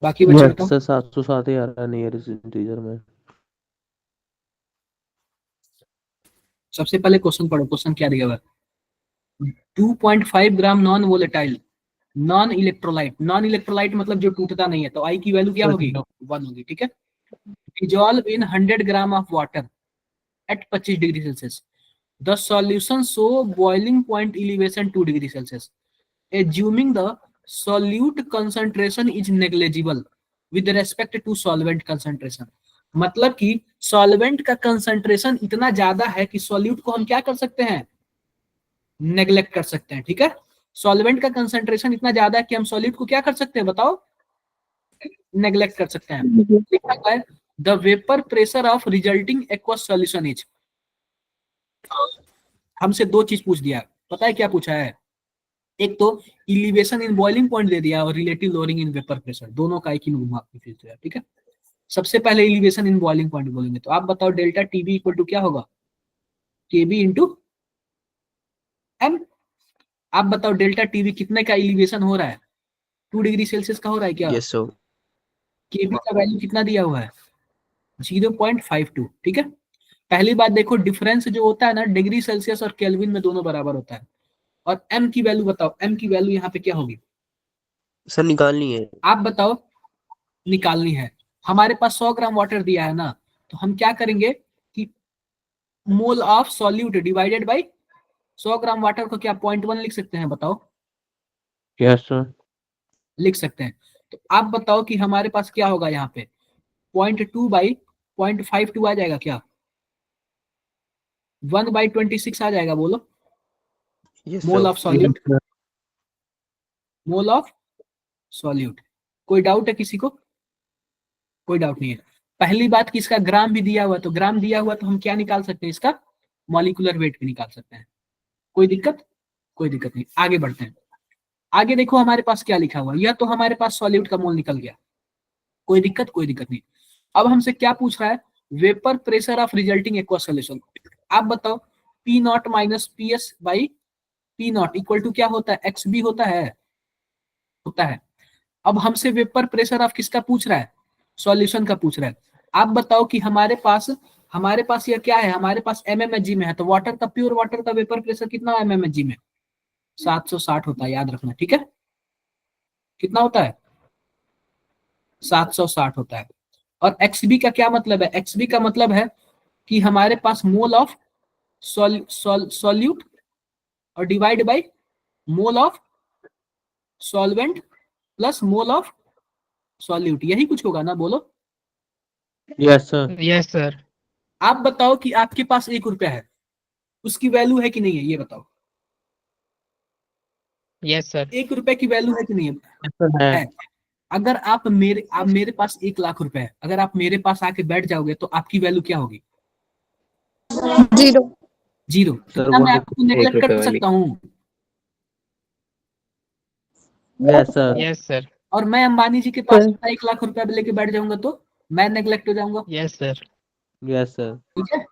A: बाकी बच्चे
C: यस
A: बताओ।
C: सर 707 ही आ रहा है नियरेस्ट इंटीजर में।
A: सबसे पहले क्वेश्चन पढ़ो, क्वेश्चन क्या दिया हुआ है? 2.5 gram non volatile non electrolyte, non electrolyte मतलब जो टूटता नहीं है, तो आई की वैल्यू क्या होगी? 1 होगी, ठीक है। Dissolve in 100 gram of water at 25 degree Celsius, the solution show boiling point elevation 2 degree Celsius, assuming the solute concentration is negligible with respect to solvent concentration। मतलब कि सॉल्वेंट का कंसंट्रेशन इतना ज्यादा है कि सॉल्यूट को हम क्या कर सकते हैं? नेग्लेक्ट कर सकते हैं, ठीक है। सॉल्वेंट का कंसंट्रेशन इतना ज्यादा है कि हम सॉल्यूट को क्या कर सकते हैं, बताओ? नेग्लेक्ट कर सकते हैं। लिखा हुआ है the vapour pressure of resulting aqueous solution is. हमसे दो चीज पूछ दिया, पता है क्या पूछा है? एक तो इलिवेशन इन बॉइलिंग पॉइंट दे दिया और relative lowering in vapour pressure, दोनों का एक ही घुमा के फिर दिया, ठीक है। सबसे पहले इलिवेशन इन बॉइलिंग पॉइंट बोलेंगे, तो आप बताओ डेल्टा टीबी इक्वल टू क्या होगा? केबी इंटू एम। आप बताओ डेल्टा टीबी कितने का इलिवेशन हो रहा है? 2 डिग्री सेल्सियस का हो रहा है क्या?
E: Yes sir.
A: केबी का वैल्यू कितना दिया हुआ है? 0.52, ठीक है। पहली बात देखो, डिफरेंस जो होता है ना डिग्री सेल्सियस और केल्विन में, दोनों बराबर होता है। और एम की वैल्यू बताओ, एम की वैल्यू यहाँ पे क्या होगी?
E: सर निकालनी है।
A: आप बताओ, निकालनी है। हमारे पास 100 ग्राम वाटर दिया है ना, तो हम क्या करेंगे कि mole of solute divided by 100 gram water को क्या 0.1 लिख सकते हैं, बताओ?
C: Yes sir.
A: लिख सकते हैं। तो आप बताओ कि हमारे पास क्या होगा यहाँ पे? 0.2 बाई 0.52 आ जाएगा क्या? 1/26 आ जाएगा, बोलो?
E: Yes
A: mole
E: sir.
A: Of solute, mole of solute. कोई डाउट है किसी को? कोई डाउट नहीं है। पहली बात कि इसका ग्राम भी दिया हुआ है, तो ग्राम दिया हुआ तो हम क्या निकाल सकते हैं? इसका मॉलिक्यूलर वेट भी निकाल सकते हैं। कोई दिक्कत? कोई दिक्कत नहीं। आगे बढ़ते हैं। आगे देखो हमारे पास क्या लिखा हुआ है, यह तो हमारे पास सॉल्यूट का मोल निकल गया, कोई दिक्कत? कोई दिक्कत नहीं। अब हमसे क्या पूछ रहा है? Vapour pressure of resulting aqueous solution. आप बताओ, P nought minus P S by P nought equal to क्या होता है? एक्स बी होता है, होता है। अब हमसे वेपर प्रेशर ऑफ किसका पूछ रहा है? सॉल्यूशन का पूछ रहा है। आप बताओ कि हमारे पास यह क्या है? हमारे पास एमएमएचजी में है, तो वाटर का, प्योर वाटर का वेपर प्रेशर कितना एमएमएचजी में? 760 होता है, याद रखना, ठीक है। कितना होता है? 760 होता है। और एक्सबी का क्या मतलब है? एक्सबी का मतलब है कि हमारे पास मोल ऑफ सॉल्यूट और divide by mole of solvent plus mole of solute, यही कुछ होगा ना, बोलो?
C: Yes sir.
D: Yes sir.
A: आप बताओ कि आपके पास 1 रुपया है, उसकी वैल्यू है कि नहीं है, ये बताओ?
D: Yes sir.
A: 1 रुपए की वैल्यू है कि नहीं है?
C: Yes, sir, है।
A: है। अगर आप मेरे पास 1 लाख रुपए है, अगर आप मेरे पास आके बैठ जाओगे तो आपकी वैल्यू क्या होगी?
B: 0।
A: 0।
C: सर
A: क्या
C: वो
A: मैं आपको नेगलेक्ट
C: ₹1
A: कर
C: वाली।
A: सकता हूँ?
C: Yes sir.
D: Yes sir.
A: और मैं अंबानी जी के पास 1 लाख रुपए लेके बैठ जाऊंगा तो मैं नेगलेक्ट हो जाऊंगा।
D: Yes sir.
C: Yes sir.
A: ठीक है।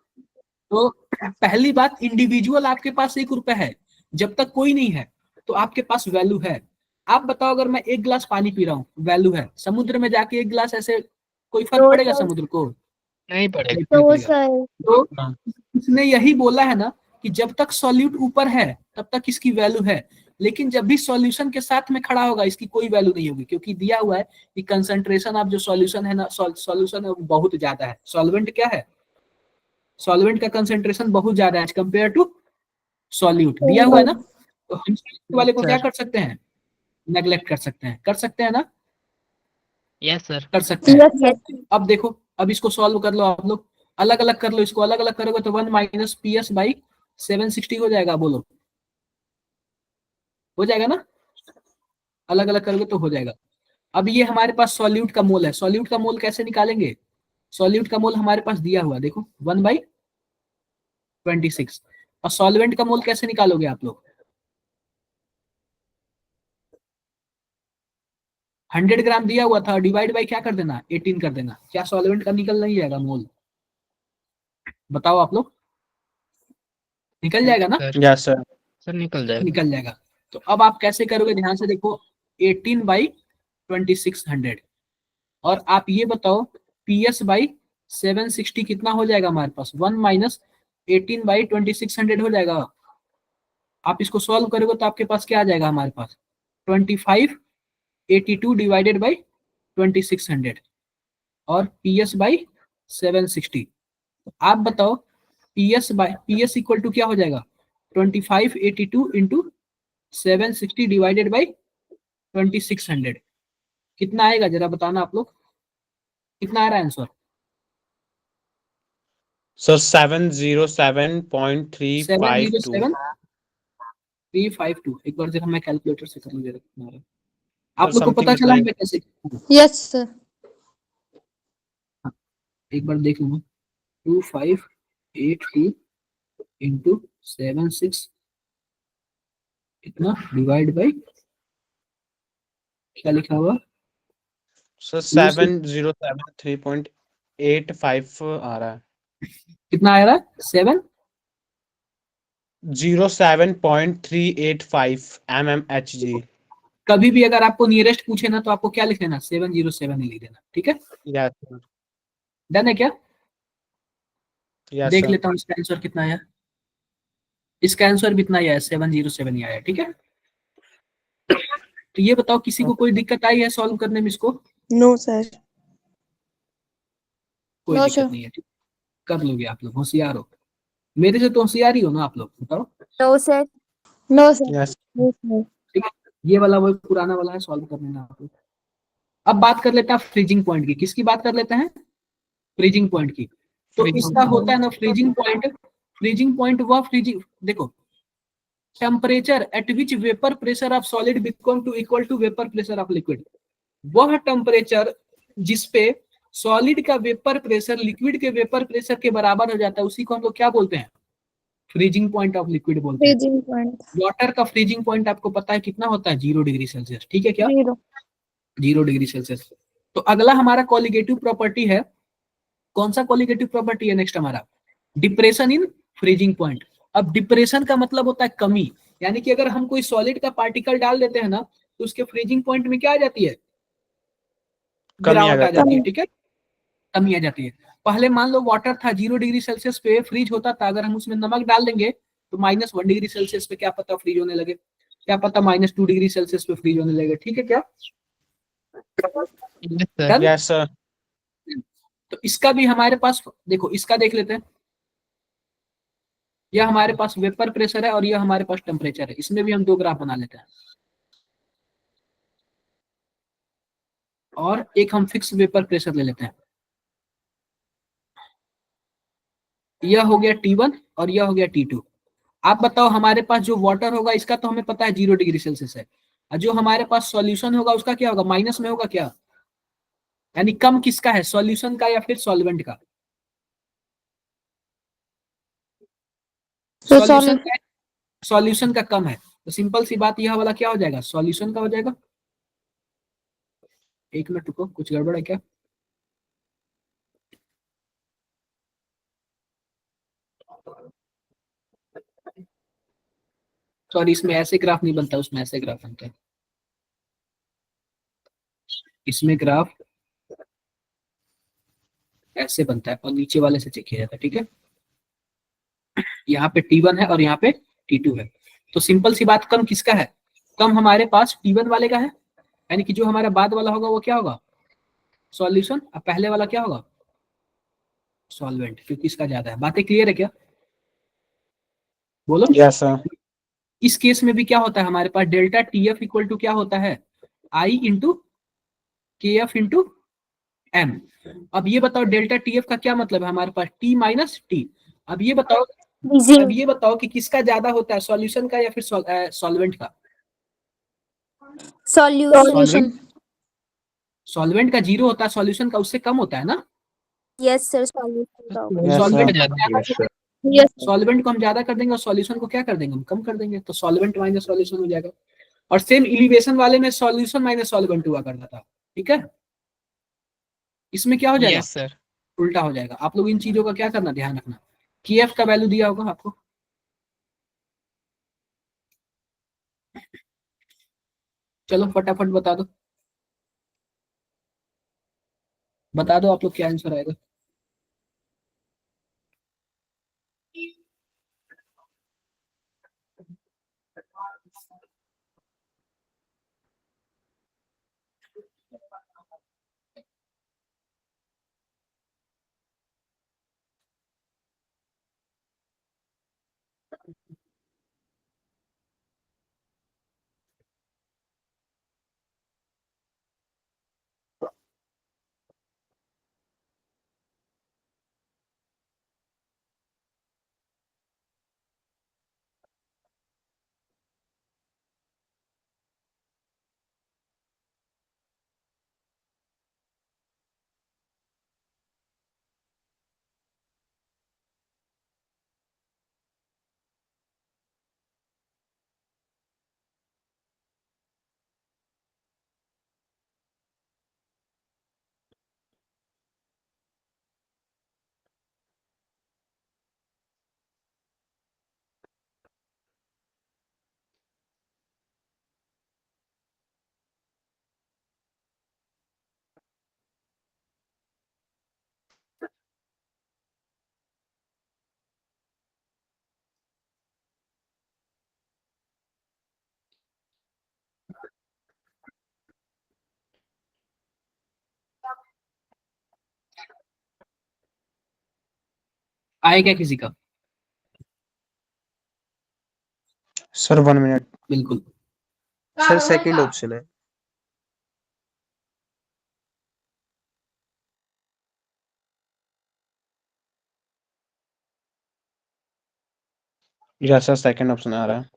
A: तो पहली बात, इंडिविजुअल आपके पास 1 रुपए है, जब तक कोई नहीं है तो आपके पास वैल्यू है। आप बताओ, अगर मैं 1 गिलास पानी पी रहा हूँ, वैल्यू है। समुद्र में जाके 1 गिलास ऐसे कोई फर्क
F: तो
A: पड़ेगा
F: सर
A: समुद्र को?
D: नहीं पड़ेगा।
A: नहीं
F: तो
A: पड़ेगा।
F: सर
A: तो इसने यही बोला है ना कि जब तक सॉल्यूट ऊपर है तब तक इसकी वैल्यू है, लेकिन जब भी सॉल्यूशन के साथ में खड़ा होगा इसकी कोई वैल्यू नहीं होगी, क्योंकि दिया हुआ है कि कंसंट्रेशन ऑफ जो सॉल्यूशन है ना, सॉल्यूशन है वो बहुत ज्यादा है। सॉल्वेंट क्या है? सॉल्वेंट का कंसंट्रेशन बहुत ज्यादा है एज कंपेयर टू सॉल्यूट, दिया हुआ है ना। तो हम solute वाले को क्या
D: सर।
A: कर सकते हैं? नेग्लेक्ट कर सकते हैं। कर सकते हैं ना?
D: Yes sir.
A: कर सकते हैं।
F: यस सर
A: अब देखो, अब इसको सॉल्व कर लो आप लोग, अलग अलग कर लो। इसको अलग अलग करोगे तो 1 माइनस पी एस बाई 760 हो जाएगा। बोलो, हो जाएगा ना? अलग अलग करोगे तो हो जाएगा। अब ये हमारे पास सॉल्यूट का मोल है। सॉल्यूट का मोल कैसे निकालेंगे? सॉल्यूट का मोल हमारे पास दिया हुआ, देखो 1/26। और सॉल्वेंट का मोल कैसे निकालोगे आप लोग? 100 ग्राम दिया हुआ था, डिवाइड बाई क्या कर देना? 18 कर देना। क्या सॉल्वेंट का निकल नहीं जाएगा मोल? बताओ आप लोग, निकल जाएगा ना?
D: सर।
C: Yes sir.
D: सर निकल जाएगा।
A: निकल जाएगा। तो अब आप कैसे करोगे? ध्यान से देखो, 18/2600। और आप ये बताओ, पी एस बाई 760 कितना हो जाएगा हमारे पास? 1 माइनस 18/2600 हो जाएगा। आप इसको सॉल्व करोगे तो आपके पास क्या आ जाएगा हमारे पास? 2582 डिवाइडेड बाई 2600 और पी एस बाई 760। आप बताओ, पी एस इक्वल टू क्या हो जाएगा? 2582 इंटू 760 डिवाइडेड बाई 2600 कितना आएगा? जरा बताना आप लोग, कितना आ रहा है आंसर?
C: सर 707.352।
A: 707,352। एक बार जरा मैं कैलकुलेटर से कर लूँ, कितना आ रहा है।
C: सर
A: आप लोग को
C: समथिंग
A: पता चला
C: लाइक
A: मैं कैसे?
B: Yes sir.
A: एक बार देख लूंगा। 2582 इंटू 76 कितना डिवाइड बाई क्या लिखा हुआ?
C: सर 7073.85 आ रहा है।
A: कितना आ रहा है?
C: 07.385 mmHg।
A: कभी भी अगर आपको नियरेस्ट पूछे ना तो आपको क्या लिख लेना? 707 ही लिख देना। ठीक है,
C: यस सर।
A: डन है क्या?
C: यस
A: देख
C: सर।
A: लेता हूँ इसका आंसर कितना आया। इसका आंसर भी इतना ही आया, 707 ही आया। ठीक है, तो ये बताओ, किसी को कोई दिक्कत आई है सॉल्व करने में इसको?
B: No sir.
A: कोई
B: No,
A: दिक्कत
B: sir.
A: नहीं है। ठीक, कर लोगे आप लोग, होशियार हो। मेरे से तो होशियार ही हो ना आप लोग, बताओ।
F: No sir
B: No, sir.
C: Yes
B: No, sir.
A: ठीक है, ये वाला वही पुराना वाला है, सॉल्व कर लेना आप लोग। अब बात कर लेते हैं फ्रीजिंग पॉइंट की। किसकी बात कर लेते हैं? फ्रीजिंग पॉइंट की। तो
D: Freezing
A: इसका होता है ना फ्रीजिंग पॉइंट। फ्रीजिंग पॉइंट वह फ्रीजिंग, देखो, temperature at which vapour pressure of solid become to equal to vapour pressure of liquid. वह टेम्परेचर जिसपे सॉलिड का वेपर प्रेशर लिक्विड के वेपर प्रेशर के बराबर हो जाता है, उसी को हम लोग क्या बोलते हैं? फ्रीजिंग पॉइंट ऑफ लिक्विड बोलते हैं।
B: Freezing point.
A: वाटर का फ्रीजिंग पॉइंट आपको पता है कितना होता है? 0 डिग्री सेल्सियस। ठीक है क्या?
B: 0.
A: 0 डिग्री सेल्सियस। तो अगला हमारा कॉलिगेटिव प्रॉपर्टी है। कौन सा कॉलिगेटिव प्रॉपर्टी है नेक्स्ट हमारा? Depression in freezing point. अब डिप्रेशन का मतलब होता है कमी, यानी कि अगर हम कोई सॉलिड का पार्टिकल डाल देते हैं ना तो उसके फ्रीजिंग पॉइंट में क्या आ जाती है?
C: कमी आ
A: गिरावट आ
C: जाता है।
A: जाती है। ठीक है, कमी आ जाती है। पहले मान लो वाटर था, 0 डिग्री सेल्सियस पे फ्रीज होता था, अगर हम उसमें नमक डाल देंगे तो -1 डिग्री सेल्सियस पे क्या पता फ्रीज होने लगे, क्या पता -2 डिग्री सेल्सियस पे फ्रीज होने लगे। ठीक है क्या?
D: yes sir.
A: Done?
C: Yes sir.
A: तो इसका भी हमारे पास, देखो इसका देख लेते हैं। यह हमारे पास वेपर प्रेशर है और यह हमारे पास टेम्परेचर है। इसमें भी हम 2 ग्राफ बना लेते हैं और एक हम फिक्स वेपर प्रेशर ले लेते हैं। यह हो गया T1 और यह हो गया T2। आप बताओ हमारे पास जो वाटर होगा इसका तो हमें पता है 0 डिग्री सेल्सियस है, और जो हमारे पास सॉल्यूशन होगा उसका क्या होगा, माइनस में होगा क्या, यानी कम किसका है, सॉल्यूशन का या फिर सॉल्वेंट का?
B: तो
A: सॉल्यूशन का कम है, तो सिंपल सी बात यह वाला क्या हो जाएगा, सॉल्यूशन का हो जाएगा। एक मिनट रुको, कुछ गड़बड़ है क्या? सॉरी, इसमें ऐसे ग्राफ नहीं बनता, उसमें ऐसे ग्राफ बनता है। इसमें ग्राफ ऐसे बनता है और नीचे वाले से चेक किया जाता है, ठीक है। यहाँ पे T1 है और यहाँ पे T2 है, तो सिंपल सी बात, कम किसका है, कम हमारे पास T1 वाले का है, यानी कि जो हमारा बाद वाला होगा वो क्या होगा, सॉल्यूशन, और पहले वाला क्या होगा, सॉल्वेंट, क्योंकि इसका ज्यादा है। बातें क्लियर है क्या, बोलो।
C: Yes sir.
A: इस केस में भी क्या होता है हमारे पास, डेल्टा TF इक्वल टू क्या होता है, I into KF into M। अब ये बताओ डेल्टा TF का क्या मतलब है, हमारे पास T माइनस T। अब ये बताओ कि किसका ज्यादा होता है, सॉल्यूशन का या फिर सॉल्वेंट का?
F: सॉल्यूशन।
A: सॉल्वेंट का 0 होता है, सॉल्यूशन का उससे कम होता है ना।
F: यस सर, सॉल्यूशन का होगा।
C: Yes
A: solvent
C: sir.
A: सॉल्वेंट को हम ज्यादा कर देंगे और सॉल्यूशन को क्या कर देंगे, हम कम कर देंगे, तो सॉल्वेंट माइनस सॉल्यूशन हो जाएगा। और सेम एलिवेशन वाले में सॉल्यूशन माइनस सॉल्वेंट हुआ करता था, ठीक है। इसमें क्या हो जाएगा,
D: यस सर।
A: उल्टा हो जाएगा। आप लोग इन चीजों का क्या करना, ध्यान रखना। KF का वैल्यू दिया होगा आपको, चलो फटाफट बता दो आप लोग क्या आंसर आएगा। आए क्या किसी का?
C: Sir 1 minute.
A: बिल्कुल।
E: सर सेकंड ऑप्शन है।
C: यस सर, सेकंड ऑप्शन आ रहा है।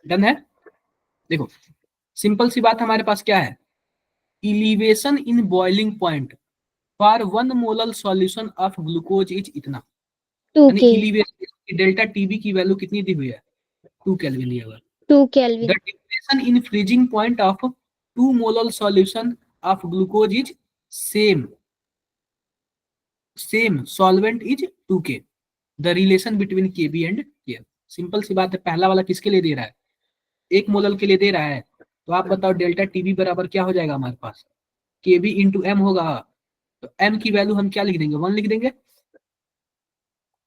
A: डन है। देखो सिंपल सी बात, हमारे पास क्या है, elevation in boiling point for 1 molar solution of glucose is इतना, यानी
B: 2K
A: इलिवेशन डेल्टा TB की वैल्यू कितनी दी हुई है, 2 केल्विन दिया हुआ है।
B: 2
A: The
B: Kelvin
A: depression in freezing point of 2 molar solution of glucose is same solvent is 2K. The relation between Kb and Kf. Simple सी बात है, पहला वाला किसके लिए दे रहा है, 1 मोलर के लिए दे रहा है, तो आप बताओ डेल्टा TB बराबर क्या हो जाएगा हमारे पास, Kb इंटू M होगा, तो M की वैल्यू हम क्या लिख देंगे, 1 लिख देंगे।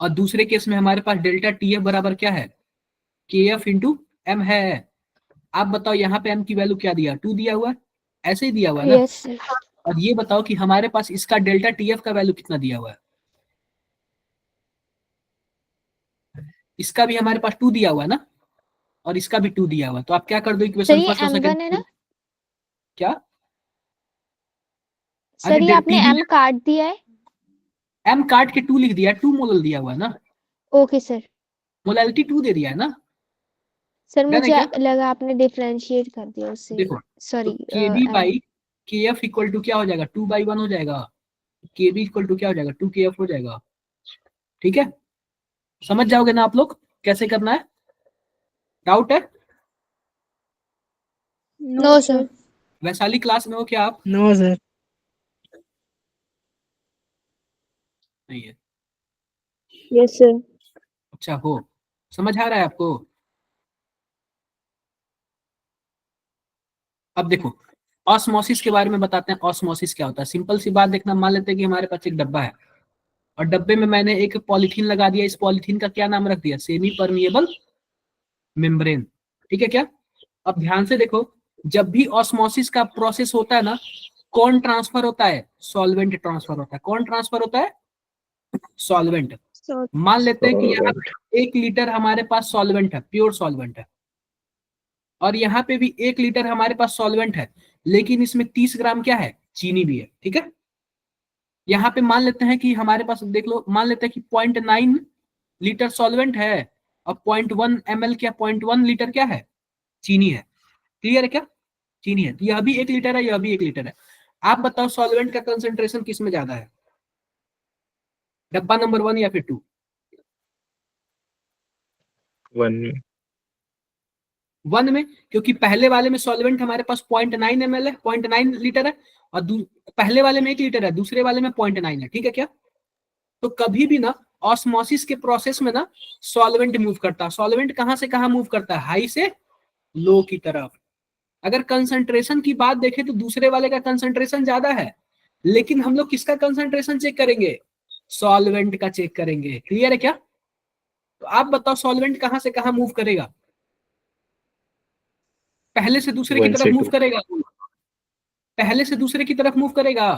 A: और दूसरे केस में हमारे पास डेल्टा TF बराबर क्या है, KF इंटू M है। आप बताओ यहाँ पे M की वैल्यू क्या दिया, 2 दिया हुआ है, ऐसे ही दिया हुआ है ना।
B: yes sir
A: और ये बताओ कि हमारे पास इसका डेल्टा TF का वैल्यू कितना दिया हुआ है, इसका भी हमारे पास 2 दिया हुआ है ना, और इसका भी 2 दिया हुआ है, तो आप क्या कर दो
B: सर
A: इक्वेशन
B: ये
A: फर्स्ट और
B: M1 है
A: सेकंड।
B: ना?
A: क्या?
B: सर ये आपने
A: PV
B: M काट दिया है?
A: M काट के 2 लिख दिया, 2 मोलल दिया हुआ है ना,
B: ओके सर।
A: मोलालिटी 2 दे दिया है ना।
B: सर
A: डन है
B: मुझे
A: क्या?
B: लगा आपने डिफरेंशिएट कर दिया उससे।
A: देखो तो
B: sorry
A: KB by KF equal to क्या हो जाएगा, 2/1 हो जाएगा। KB इक्वल टू क्या हो जाएगा, 2KF हो जाएगा। ठीक है, समझ जाओगे ना आप लोग कैसे करना है? डाउट है?
B: No sir.
A: वैशाली क्लास में हो क्या आप?
D: No sir.
A: नहीं है?
B: Yes sir.
A: अच्छा हो, समझ आ रहा है आपको? अब देखो ऑस्मोसिस के बारे में बताते हैं। ऑस्मोसिस क्या होता है? सिंपल सी बात देखना, मान लेते हैं कि हमारे पास एक डब्बा है और डब्बे में मैंने एक पॉलीथीन लगा दिया। इस पॉलीथीन का क्या नाम रख दिया, सेमी परमिएबल मेम्ब्रेन। ठीक है क्या? अब ध्यान से देखो, जब भी ऑस्मोसिस का प्रोसेस होता है ना, कौन ट्रांसफर होता है, सॉल्वेंट ट्रांसफर होता है। कौन ट्रांसफर होता है, सॉल्वेंट। मान लेते हैं कि यहाँ 1 लीटर हमारे पास सॉल्वेंट है, प्योर सॉल्वेंट है, और यहाँ पे भी 1 लीटर हमारे पास सॉल्वेंट है, लेकिन इसमें 30 ग्राम क्या है, चीनी भी है। ठीक है, यहाँ पे मान लेते हैं कि हमारे पास, देख लो, मान लेते हैं कि 0.9 लीटर सॉल्वेंट है और 0.1 ml क्या, 0.1 लीटर क्या है, चीनी है। क्लियर है क्या? चीनी है। तो यह भी 1 लीटर है, यह भी 1 लीटर है। आप बताओ सॉल्वेंट का कंसेंट्रेशन किस में ज्यादा है, डब्बा नंबर 1 या फिर 2? 1 में, क्योंकि पहले वाले में सॉल्वेंट हमारे पास 0.9 ml है, 0.9 लीटर है, और पहले वाले में 1 लीटर है, दूसरे वाले में 0.9 है। ठीक है क्या? तो कभी भी ना ऑस्मोसिस के प्रोसेस में ना सॉल्वेंट मूव करता है। सॉल्वेंट कहां से कहां मूव करता है, हाई से लो की तरफ। अगर कंसंट्रेशन की बात देखें तो दूसरे वाले का कंसंट्रेशन ज्यादा है, लेकिन हम लोग किसका कंसंट्रेशन चेक करेंगे, सॉल्वेंट का चेक करेंगे। क्लियर है क्या? तो आप बताओ सॉल्वेंट कहां से कहां मूव करेगा, पहले से दूसरे की तरफ मूव करेगा, पहले से दूसरे की तरफ मूव करेगा,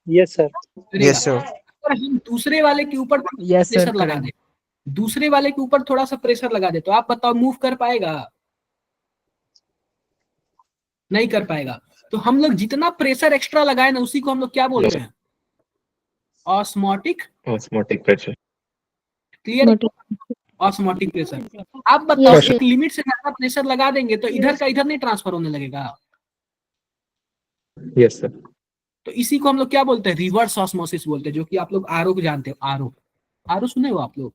G: यस सर।
A: करेगा।
E: Yes sir.
A: अगर हम दूसरे वाले के ऊपर
D: यस सर
A: प्रेशर लगा
D: करेंगे।
A: दे, दूसरे वाले के ऊपर थोड़ा सा प्रेशर लगा दे, तो आप बताओ मूव कर पाएगा, नहीं कर पाएगा। तो हम लोग जितना प्रेशर एक्स्ट्रा लगाए ना, उसी को हम लोग क्या बोलते हैं, osmotic
H: pressure.
A: Clear, osmotic pressure. आप बताओ
B: यस
A: एक लिमिट से ज्यादा प्रेशर लगा देंगे तो इधर का इधर नहीं ट्रांसफर होने लगेगा।
H: Yes sir.
A: तो इसी को हम लोग क्या बोलते हैं, रिवर्स ऑस्मोसिस बोलते हैं, जो कि आप लोग आरओ को जानते हो। आरओ, आरओ सुने हो आप लोग,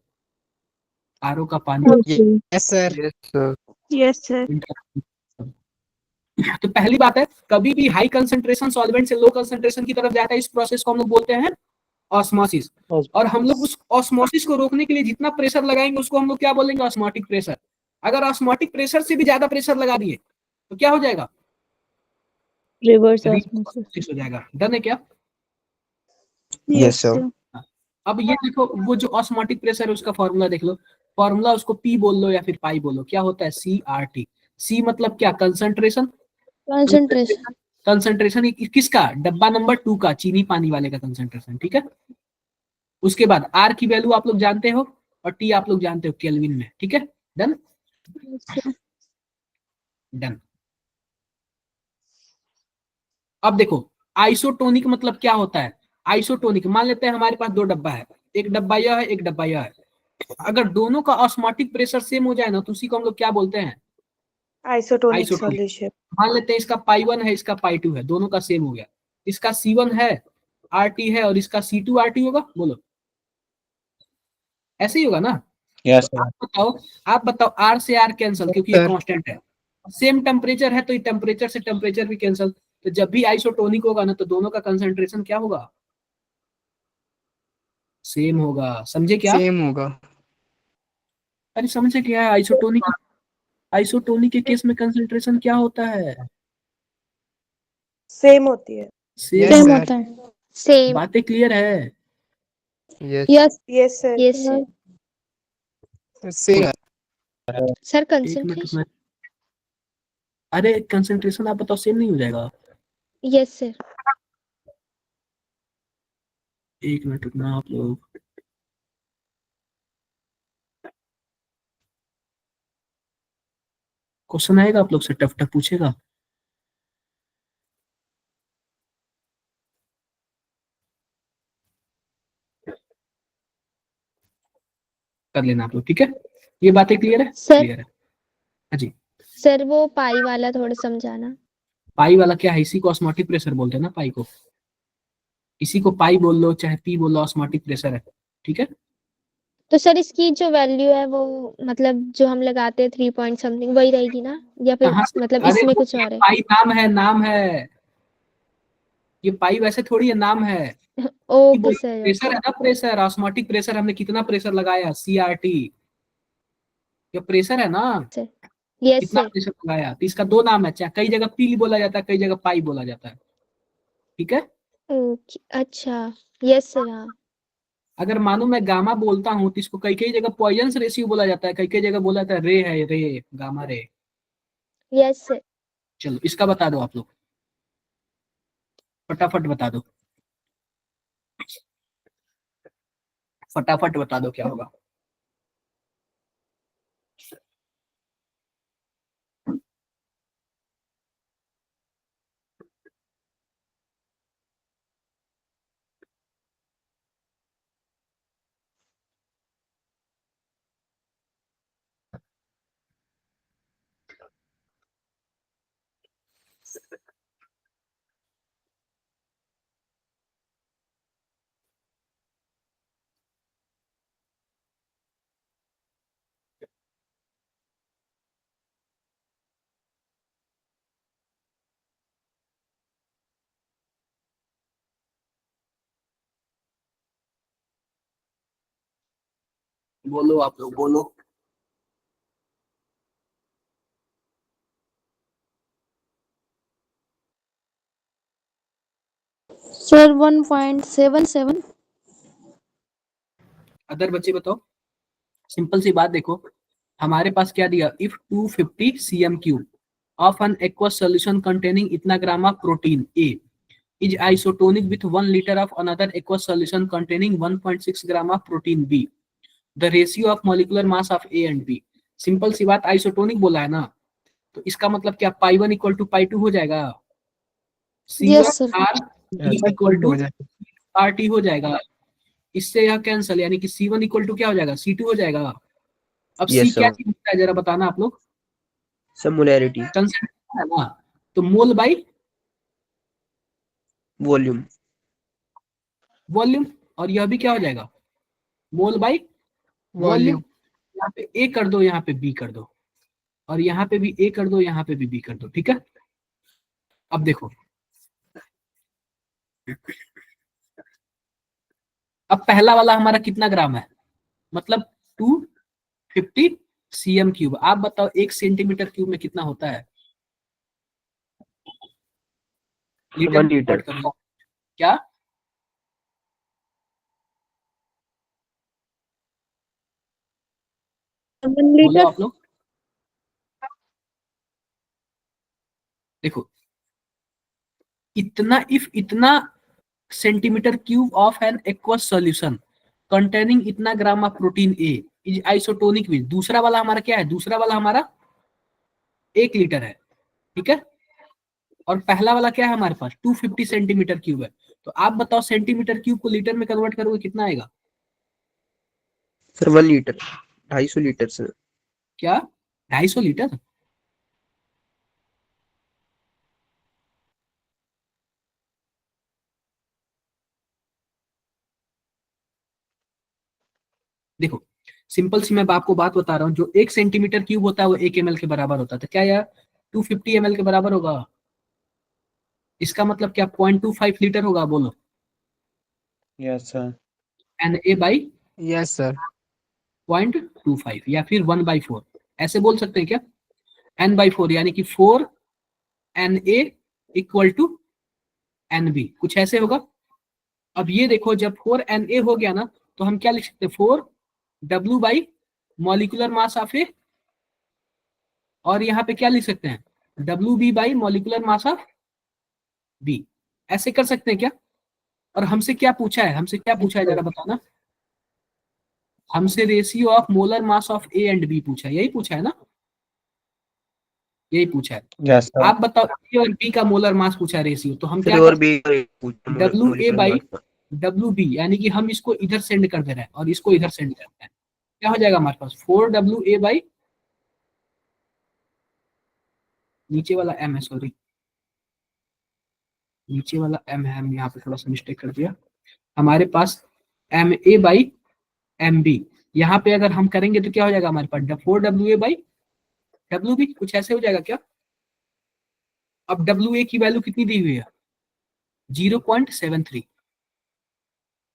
A: आरओ का पानी।
D: Yes sir.
E: Yes sir.
B: Yes sir.
A: तो पहली बात है, कभी भी हाई कंसंट्रेशन सॉल्वेंट से लो कंसंट्रेशन की तरफ जाता है, इस प्रोसेस को हम लोग बोलते हैं ऑस्मोसिस। और हम लोग उस ऑस्मोसिस को रोकने के लिए जितना प्रेशर लगाएंगे उसको हम लोग क्या बोलेंगे, ऑस्मोटिक प्रेशर। अगर ऑस्मोटिक प्रेशर से भी ज्यादा प्रेशर लगा दिए तो क्या हो जाएगा,
B: रिवर्स
A: ऑस्मोसिस हो जाएगा। डन है क्या?
E: Yes sir.
A: अब ये देखो, वो जो ऑस्मोटिक प्रेशर है उसका फॉर्मूला देख लो। फॉर्मूला उसको P बोल लो या फिर पाई बोलो, क्या होता है, CRT। सी मतलब क्या, कंसंट्रेशन।
B: कंसंट्रेशन।
A: कंसंट्रेशन किसका, डब्बा नंबर 2 का, चीनी पानी वाले का कंसंट्रेशन। ठीक है, उसके बाद R की वैल्यू आप लोग जानते हो और T आप लोग जानते हो केल्विन में। ठीक है, डन डन। अब देखो आइसोटोनिक मतलब क्या होता है। आइसोटोनिक, मान लेते हैं हमारे पास 2 डब्बा है, एक डब्बा यह है, एक डब्बा यह है। अगर दोनों का ऑस्मोटिक प्रेशर सेम हो जाए ना, तो उसी को हम लोग क्या बोलते हैं,
G: आइसोटोनिक
A: आइसोटोनिक।
G: सॉल्यूशन।
A: मान लेते हैं इसका पाई 1 है, इसका पाई 2 है, दोनों का सेम हो गया। इसका C1 है, RT है, और इसका C2 RT होगा। बोलो, ऐसे ही होगा ना?
C: यस
A: तो आप बताओ R से R कैंसल, क्योंकि ये
D: सर।
A: कांस्टेंट है। सेम टेम्परेचर है तो ये टेम्परेचर से टेम्परेचर भी कैंसल। तो जब भी आइसोटोनिक होगा ना, तो दोनों का कंसंट्रेशन क्या होगा, सेम होगा। समझे क्या?
D: सेम होगा।
A: अरे समझे क्या है आइसोटोनिक, आइसोटोनिक के केस में कंसंट्रेशन क्या होता है,
G: सेम होती है।
A: Same
D: yes
B: same
D: sir.
B: होता है। सेम।
A: बातें क्लियर है?
E: Yes.
B: Yes
G: yes sir.
B: Yes sir.
D: Same.
B: Sir
A: एक मिनट
B: कंसंट्रेशन।
A: रुकना। अरे कंसंट्रेशन आप बताओ सेम नहीं हो जाएगा?
B: Yes sir.
A: एक मिनट रुकना आप लोग। क्वेश्चन आएगा आप लोग से, टफ टफ पूछेगा। कर लेना आप लोग, ठीक है। ये बातें क्लियर है?
B: सर
A: क्लियर है। हाँ जी।
B: सर वो पाई वाला थोड़ा समझाना।
A: पाई वाला क्या है? इसी को ऑस्मोटिक प्रेशर बोलते हैं ना, पाई को। इसी को पाई बोल लो चाहे पी बोल लो, ऑस्मोटिक प्रेशर है, ठीक है।
B: तो सर इसकी जो वैल्यू है वो मतलब जो हम लगाते हैं 3 पॉइंट समथिंग वही रहेगी ना, या फिर
A: कहाँ से?
B: मतलब
A: अरे
B: इसमें
A: वो
B: कुछ
A: ये
B: और है?
A: पाई नाम है, नाम है। ये पाई वैसे थोड़ी है, नाम है।
B: Okay sir,
A: pressure
B: okay.
A: है ना, प्रेशर, ऑस्मोटिक प्रेशर। हमने कितना प्रेशर लगाया? CRT। ये प्रेशर है ना,
B: सर यस
A: कितना
B: सर।
A: प्रेशर लगाया। तो इसका दो नाम है, चाहे कई जगह पी बोला जाता है, कई जगह पाई बोला जाता है, ठीक है।
B: ओके अच्छा। यस सर हाँ।
A: अगर मानो मैं गामा बोलता हूँ तो इसको कई कई जगह पॉइजन रेशियो बोला जाता है, कई कई जगह बोला जाता है रे है, रे, गामा रे।
B: Yes sir.
A: चलो इसका बता दो आप लोग, फटाफट बता दो, फटाफट बता दो क्या होगा। बोलो आप लोग, बोलो।
B: सर 1.77।
A: अदर बच्चे बताओ। सिंपल सी बात देखो, हमारे पास क्या दिया, if 250 cm³ of an aqueous solution containing इतना gram of protein A is isotonic with 1 liter of another aqueous solution containing 1.6 gram of protein B. The ratio of molecular mass of A and B. Simple सी बात, isotonic बोला है ना, तो इसका मतलब क्या, पाई 1 इक्वल टू पाई 2 हो जाएगा।
B: Yes sir.
A: C1 R equal to RT हो जाएगा। इससे यह कैंसल, यानी कि C1 इक्वल टू क्या हो जाएगा, C2 हो जाएगा। अब C
E: यस
A: क्या
E: सर।
A: चीज होता है जरा बताना आप लोग।
E: सिमुलैरिटी।
A: कंसेंट्रेशन है ना, तो मोल बाई
E: वॉल्यूम।
A: वॉल्यूम। और यह भी क्या हो जाएगा, मोल बाई वॉल्यूम।
D: वॉल्यूम।
A: यहाँ पे ए कर दो, यहाँ पे बी कर दो, और यहाँ पे भी ए कर दो, यहाँ पे भी बी कर दो, ठीक है। अब देखो, अब पहला वाला हमारा कितना ग्राम है, मतलब 250 cm³। आप बताओ 1 सेंटीमीटर क्यूब में कितना होता है?
E: 1 लीटर।
A: क्या? बोलो आप लोग। देखो, इतना centimetre cube of an aqueous solution containing इतना gram of protein A is isotonic with, दूसरा वाला हमारा क्या है, दूसरा वाला हमारा 1 लीटर है, ठीक है। और पहला वाला क्या है हमारे पास, 250 सेंटीमीटर क्यूब है। तो आप बताओ सेंटीमीटर क्यूब को लीटर में कन्वर्ट करोगे कितना आएगा?
E: Sir 1 litre, 250 litre sir.
A: क्या? 250 लीटर? देखो, सिंपल सी मैं आपको बात बता रहा हूँ, जो 1 सेंटीमीटर क्यूब होता है वो 1 ml के बराबर होता है, तो क्या यार 250 ml के बराबर होगा। इसका मतलब क्या, 0.25 लीटर होगा, बोलो।
C: Yes sir.
A: Na by
D: yes sir.
A: 0.25 या फिर 1/4, ऐसे बोल सकते हैं क्या, n/4, यानी कि 4Na इक्वल टू Nb, कुछ ऐसे होगा। अब ये देखो, जब 4Na हो गया ना, तो हम क्या लिख सकते हैं, 4W by molecular mass of A, और यहाँ पे क्या लिख सकते हैं, WB by molecular mass of B. ऐसे कर सकते हैं क्या? और हमसे क्या पूछा है, हमसे क्या पूछा है जरा बताना। हमसे ratio of molar mass of A and B पूछा है, यही पूछा है ना। यही पूछा है।
C: Yes, sir.
A: आप बताओ ए और बी का मोलर मास पूछा है रेशियो, तो हम
E: सर
A: क्या
E: और
A: कर
E: भी
A: W A by W B, यानी कि हम इसको इधर सेंड कर दे रहे हैं और इसको इधर सेंड कर रहे हैं, क्या हो जाएगा हमारे पास 4 WA बाई नीचे वाला m है, सॉरी नीचे वाला m है, हम यहाँ पे थोड़ा सा मिस्टेक कर दिया, हमारे पास MA बाई MB, यहाँ पे अगर हम करेंगे तो क्या हो जाएगा हमारे पास 4 WA बाई WB, कुछ ऐसे हो जाएगा क्या। अब WA की वैल्यू कितनी दी हुई है 0.73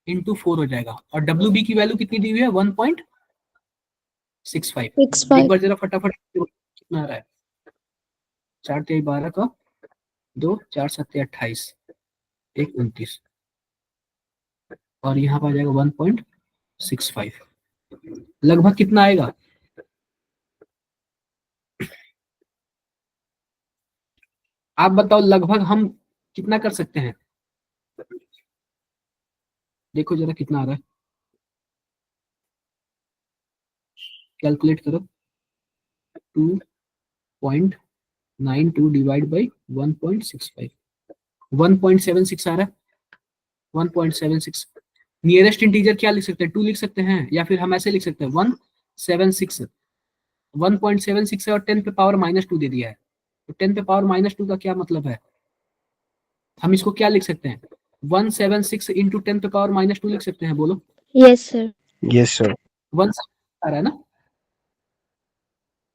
A: इंटू 4 हो जाएगा, और WB की वैल्यू कितनी दी हुई है 1.65। एक बार जरा फटाफट कितना आ रहा है, 4 3 12 का 2 4 7 28 1 29, और यहाँ पर आ जाएगा 1.65, लगभग कितना आएगा। आप बताओ लगभग हम कितना कर सकते हैं, देखो जरा कितना आ रहा है, कैलकुलेट करो। 2.92 डिवाइड बाई 1.65, 1.76 आ रहा है, 1.76। नियरेस्ट इंटीजर क्या लिख सकते हैं 2 लिख सकते हैं, या फिर हम ऐसे लिख सकते हैं 1.76 है और 10 पे पावर -2 दे दिया है, तो 10 पे पावर -2 का क्या मतलब है, हम इसको क्या लिख सकते हैं 176 इंटू 10 पे पावर -2 लिख सकते हैं, बोलो।
B: Yes sir.
E: Yes sir.
A: 1 आ रहा है ना,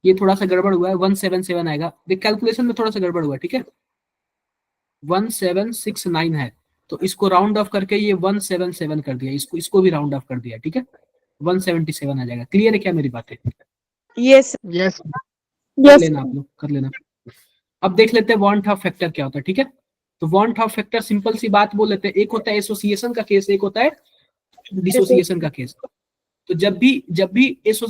A: ये थोड़ा सा गड़बड़ हुआ है, 177 आएगा, देख कैलकुलेशन में थोड़ा सा गड़बड़ हुआ है, ठीक है 1769 है, तो इसको राउंड ऑफ करके ये 177 कर दिया, इसको भी राउंड ऑफ कर दिया, ठीक है 177 आ जाएगा। क्लियर है क्या मेरी बातें,
F: यस
D: यस
A: कर
F: यस
A: लेना आप लोग, कर लेना। अब देख लेते हैं वांट ऑफ फैक्टर क्या होता है, ठीक है। तो वांट ऑफ फैक्टर सिंपल सी बात बोल लेते हैं, एक होता है एसोसिएशन का केस, एक होता है डिसोसिएशन का केस। तो जब भी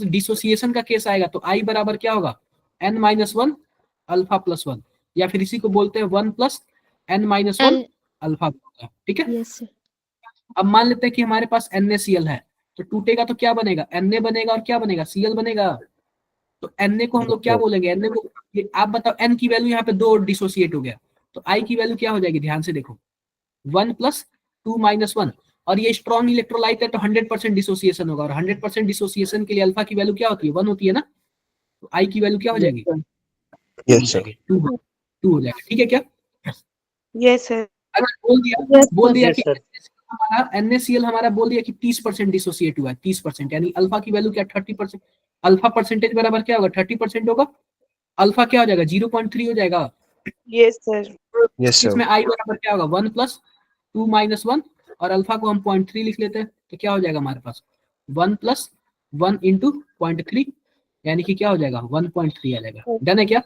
A: डिसोसिएशन का केस आएगा तो आई बराबर क्या होगा n-1 अल्फा प्लस 1, या फिर इसी को बोलते हैं 1 प्लस n-1 अल्फा, ठीक है।
B: Yes sir.
A: अब मान लेते हैं कि हमारे पास NaCl है, तो टूटेगा तो क्या बनेगा Na बनेगा और क्या बनेगा Cl बनेगा, तो Na को हम लोग क्या बोलेंगे, Na को आप बताओ, n की वैल्यू यहाँ पे 2 डिसोसिएट हो गया, तो I की वैल्यू क्या हो जाएगी, ध्यान से देखो 1 प्लस 2 माइनस 1, और ये स्ट्रॉन्ग इलेक्ट्रोलाइट है तो 100% डिसोसिएशन होगा, और 100% डिसोसिएशन के लिए अल्फा की वैल्यू क्या होती है 1 होती है ना, तो I की वैल्यू क्या हो जाएगी
E: यस सर।
A: 2 हो जाएगा, ठीक है क्या।
G: Yes, sir.
A: अगर बोल दिया
G: Yes,
A: कि
G: sir.
A: हमारा NaCl हमारा बोल दिया कि 30% डिसोसिएट हुआ है, 30%, यानी अल्फा की वैल्यू क्या 30%, अल्फा परसेंटेज बराबर क्या होगा 30% होगा, अल्फा क्या हो जाएगा 0.3 हो जाएगा,
G: Yes, sir.
E: Yes sir.
A: इसमें आई बराबर क्या होगा 1 प्लस 2 माइनस 1, और अल्फा को हम 0.3 लिख लेते हैं, तो क्या हो जाएगा हमारे पास 1 प्लस 1 इंटू 0.3, यानी कि क्या हो जाएगा 1.3 आ जाएगा। डन है क्या।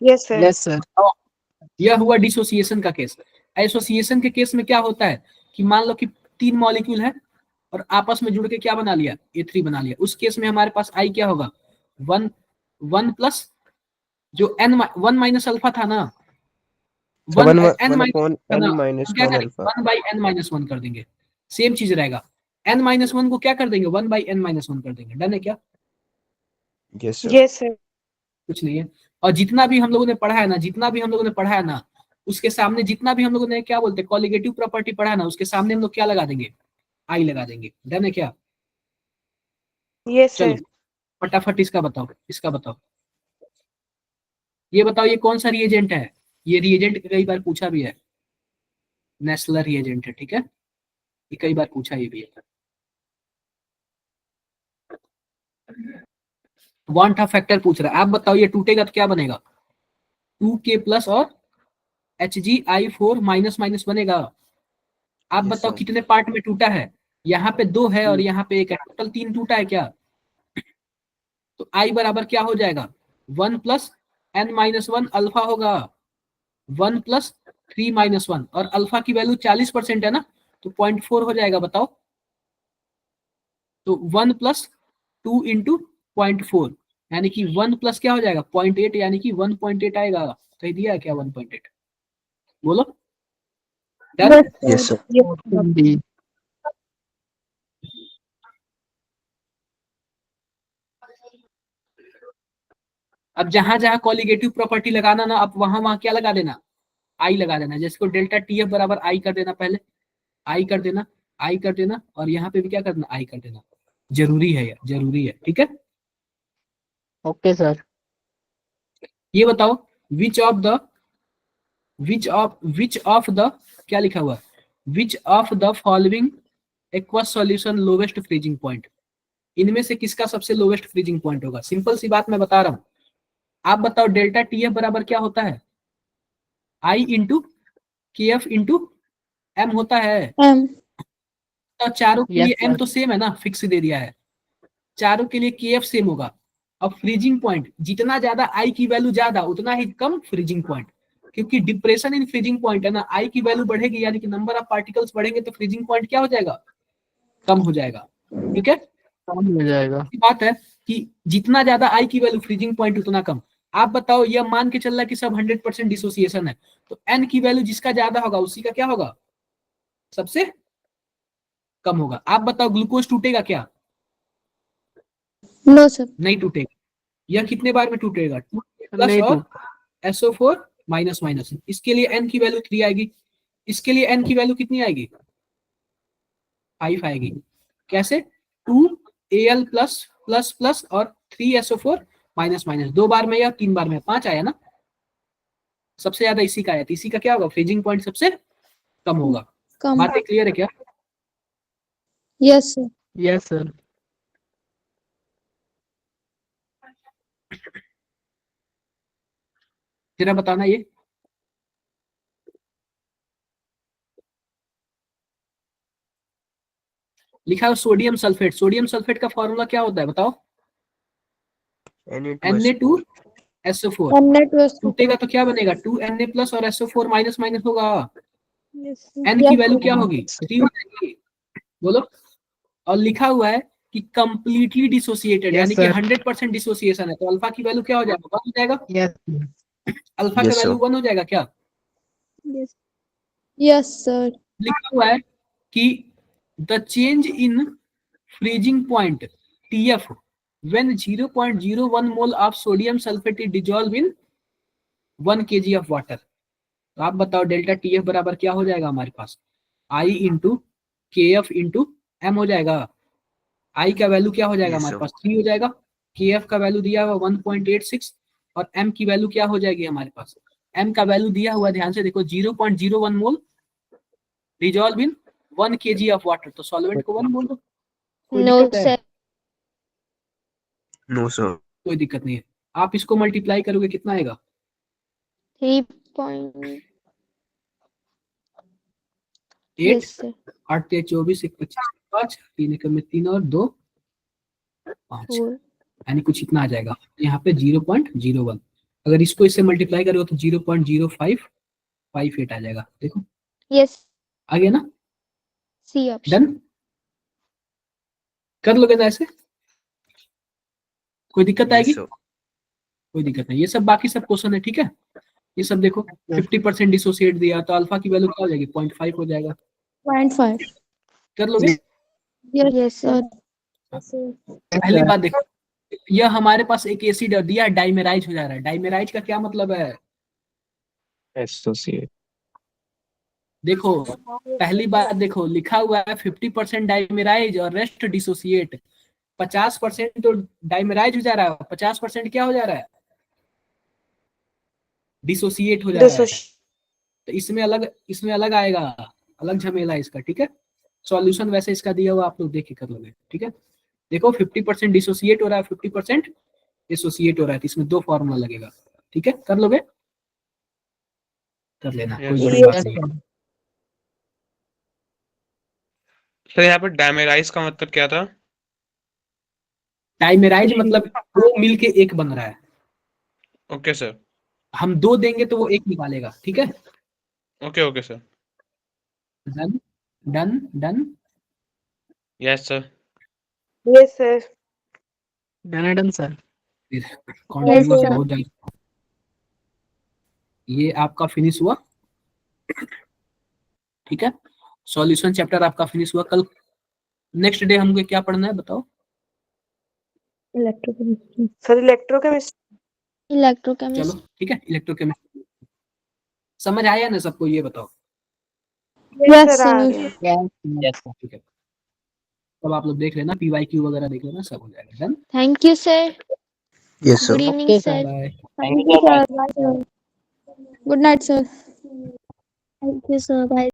G: Yes, sir.
D: Yes sir.
A: यह हुआ डिसोसिएशन का केस। एसोसिएशन के केस में क्या होता है कि मान लो कि 3 मॉलिक्यूल है और आपस में जुड़ के क्या बना लिया A3 बना लिया, उस केस में हमारे पास आई क्या होगा 1 प्लस जो n 1 माइनस अल्फा था ना, 1 n माइनस क्या करेंगे 1 बाई n माइनस 1 कर देंगे, सेम चीज रहेगा, n माइनस 1 को क्या कर देंगे 1 बाई n माइनस 1 कर देंगे। डन है क्या।
E: Yes sir.
G: Yes, sir.
A: कुछ नहीं है, और जितना भी हम लोगों ने पढ़ा है ना उसके सामने जितना भी हम लोगों ने क्या बोलते हैं कॉलिगेटिव प्रॉपर्टी पढ़ा है ना, उसके सामने हम लोग क्या लगा देंगे आई लगा देंगे। डन है क्या।
G: Yes,
A: चलो
G: sir.
A: फटाफट इसका बताओ, ये बताओ ये कौन सा रिएजेंट है, ये रिएजेंट कई बार पूछा भी है, नेस्लर रिएजेंट है, ठीक है, ये कई बार पूछा ये भी है। वांट ऑफ फैक्टर पूछ रहा है, आप बताओ ये टूटेगा तो क्या बनेगा 2K प्लस और HgI4 माइनस माइनस बनेगा। आप
E: Yes,
A: बताओ
E: sir.
A: कितने पार्ट में टूटा है, यहाँ पे 2 है और यहाँ पे 1 है, टोटल 3 टूटा है क्या, तो I बराबर क्या हो जाएगा 1 प्लस n-1 अल्फा होगा 1 प्लस 3 माइनस 1, और अल्फा की वैल्यू 40% है ना, तो 0.4 हो जाएगा, बताओ, तो 1 प्लस 2 इंटू 0.4, यानी कि 1 प्लस क्या हो जाएगा 0.8, यानी कि 1.8 आएगा। सही दिया है क्या 1.8, बोलो। डन।
E: Yes sir.
D: डी
A: अब जहां जहां कॉलिगेटिव प्रॉपर्टी लगाना ना, अब वहां वहां क्या लगा देना, आई लगा देना। जैसे को डेल्टा टीएफ बराबर आई कर देना, पहले आई कर देना, आई कर देना, और यहाँ पे भी क्या करना, आई कर देना। जरूरी है यार, जरूरी है, ठीक है।
D: Okay sir.
A: ये बताओ विच ऑफ द क्या लिखा हुआ है, which of the following aqueous solution lowest freezing point, इनमें से किसका सबसे लोवेस्ट फ्रीजिंग पॉइंट होगा। सिंपल सी बात मैं बता रहा हूं, आप बताओ डेल्टा टीएफ बराबर क्या होता है, आई इंटू के एफ इंटू एम होता है।
F: M
A: तो चारों के
D: Yes,
A: लिए एम
D: sir.
A: तो सेम है ना, फिक्स दे दिया है, चारों के लिए के एफ सेम होगा। अब फ्रीजिंग पॉइंट जितना ज्यादा आई की वैल्यू ज्यादा उतना ही कम फ्रीजिंग पॉइंट, क्योंकि डिप्रेशन इन फ्रीजिंग पॉइंट है ना, आई की वैल्यू बढ़ेगी यानी कि नंबर ऑफ पार्टिकल्स बढ़ेंगे तो फ्रीजिंग पॉइंट क्या हो जाएगा, कम हो जाएगा, ठीक है।
D: काम हो जाएगा।
A: बात है कि जितना ज्यादा आई की वैल्यू फ्रीजिंग पॉइंट उतना कम। आप बताओ, यह मान के चल रहा है कि सब 100% डिसोसिएशन है, तो एन की वैल्यू जिसका ज्यादा होगा उसी का क्या होगा, सबसे कम होगा। आप बताओ ग्लूकोज टूटेगा क्या,
F: No sir.
A: नहीं टूटेगा। यह कितने बार में टूटेगा, 2 प्लस
D: नहीं
A: और SO4 माइनस माइनस। इसके लिए n की वैल्यू 3 आएगी, इसके लिए n की वैल्यू कितनी आएगी, 5 आएगी। कैसे, 2Al प्लस प्लस प्लस और 3SO4 माइनस माइनस, 2 बार में या 3 बार में, 5 आया ना, सबसे ज्यादा इसी का आया, तो इसी का क्या होगा, फ्रीजिंग पॉइंट सबसे कम होगा।
F: Come.
A: बातें क्लियर है क्या।
F: Yes sir.
D: Yes sir.
A: जरा बताना ये, लिखा है सोडियम सल्फेट, सोडियम सल्फेट का फॉर्मूला क्या होता है बताओ, Na2SO4,
F: And net was
A: टूटेगा तो क्या बनेगा, 2Na प्लस और SO4 माइनस माइनस होगा,
F: Yes.
A: n की वैल्यू क्या होगी, 3 हो जाएगी, बोलो। और लिखा हुआ है कि कंप्लीटली डिसोसिएटेड,
D: Yes,
A: यानी कि
D: sir.
A: 100% डिसोसिएशन है, तो अल्फा की वैल्यू क्या हो जाएगा, 1 हो जाएगा,
D: यस
A: अल्फा
E: Yes,
A: का वैल्यू 1 हो जाएगा क्या।
F: Yes. Yes sir.
A: लिखा हुआ है कि the change in freezing point TF when 0.01 mole of sodium sulphate is dissolve in 1 kg of water. तो आप बताओ डेल्टा TF बराबर क्या हो जाएगा हमारे पास, I इंटू के एफ इंटू एम हो जाएगा। आई का वैल्यू क्या हो जाएगा
E: Yes,
A: हमारे
E: sir.
A: पास, 3 हो जाएगा, के एफ का वैल्यू दिया हुआ 1.86, और एम की वैल्यू क्या हो जाएगी हमारे पास, एम का वैल्यू दिया हुआ ध्यान से देखो 0.01 mole dissolve in 1 kg of water, तो सॉल्वेंट को 1 बोल दो, कोई
B: No
A: दिक्कत है,
B: sir.
E: No, sir.
A: कोई दिक्कत नहीं है। आप इसको मल्टीप्लाई करोगे कितना आएगा,
B: 3.
A: 8,
B: Yes sir.
A: 8 × 24 1 25 5 3 1 में 3 और 2 5,
B: 4.
A: यानी कुछ इतना आ जाएगा यहाँ पे 0.01। अगर इसको इससे मल्टीप्लाई करोगे तो 0.0558 आ जाएगा, देखो
B: Yes.
A: आ गया ना,
B: C option.
A: डन कर लोगे ना ऐसे, कोई दिक्कत आएगी,
E: Yes, sir.
A: कोई दिक्कत नहीं। ये सब बाकी सब क्वेश्चन है, ठीक है। ये सब देखो 50% डिसोसिएट दिया तो अल्फा की वैल्यू क्या हो जाएगी, 0.5 हो जाएगा,
F: 0.5.
A: कर लोगे।
B: Yes sir.
A: पहली बात देखो, यह हमारे पास एक एसिड दिया डाइमेराइज हो जा रहा है, डाइमेराइज का क्या मतलब है,
C: एसोसिएट।
A: देखो पहली बात देखो लिखा हुआ है 50% डाइमेराइज और रेस्ट डिसोसिएट, 50% तो डाइमेराइज हो जा रहा है, 50% क्या हो जा रहा है, डिसोसिएट हो जा रहा है, तो इसमें अलग आएगा, अलग झमेला है इसका, ठीक है। सॉल्यूशन वैसे इसका दिया हुआ आप लोग देख के कर लोगे, ठीक है। देखो 50% डिसोसिएट हो रहा है, 50% एसोसिएट हो रहा है, तो इसमें 2 फॉर्मूला लगेगा, ठीक है, कर लोगे, कर लेना, कोई बड़ी बात नहीं।
C: सर यहाँ पे डैमेराइज का मतलब क्या था?
A: डाइमेराइज मतलब 2 मिलके 1 बन रहा है,
C: ओके सर,
A: हम 2 देंगे तो वो 1 निकालेगा, ठीक है।
C: Okay okay sir,
A: done done done,
C: yes sir,
G: Yes, sir.
D: Done sir.
A: Continuous बहुत जल्दी। ये आपका फिनिश हुआ, ठीक है। सॉल्यूशन चैप्टर आपका फिनिश हुआ। कल नेक्स्ट डे हमको क्या पढ़ना है बताओ,
F: Electrochemistry.
G: Sir, electrochemistry.
B: इलेक्ट्रोकेमिस्ट्री।
A: चलो ठीक है, इलेक्ट्रोकेमिस्ट्री समझ आया ना सबको, ये बताओ।
F: यस
G: सर आ
F: सर।
G: गया।
A: ठीक है, तब आप लोग देख लेना, PYQ वगैरह देख लेना, सब हो जाएगा। Done.
B: Thank you sir.
E: Yes
B: good
E: sir.
B: Evening
D: Okay,
B: sir.
A: Bye.
F: Thank you sir. Good night sir.
B: Thank you sir. Bye.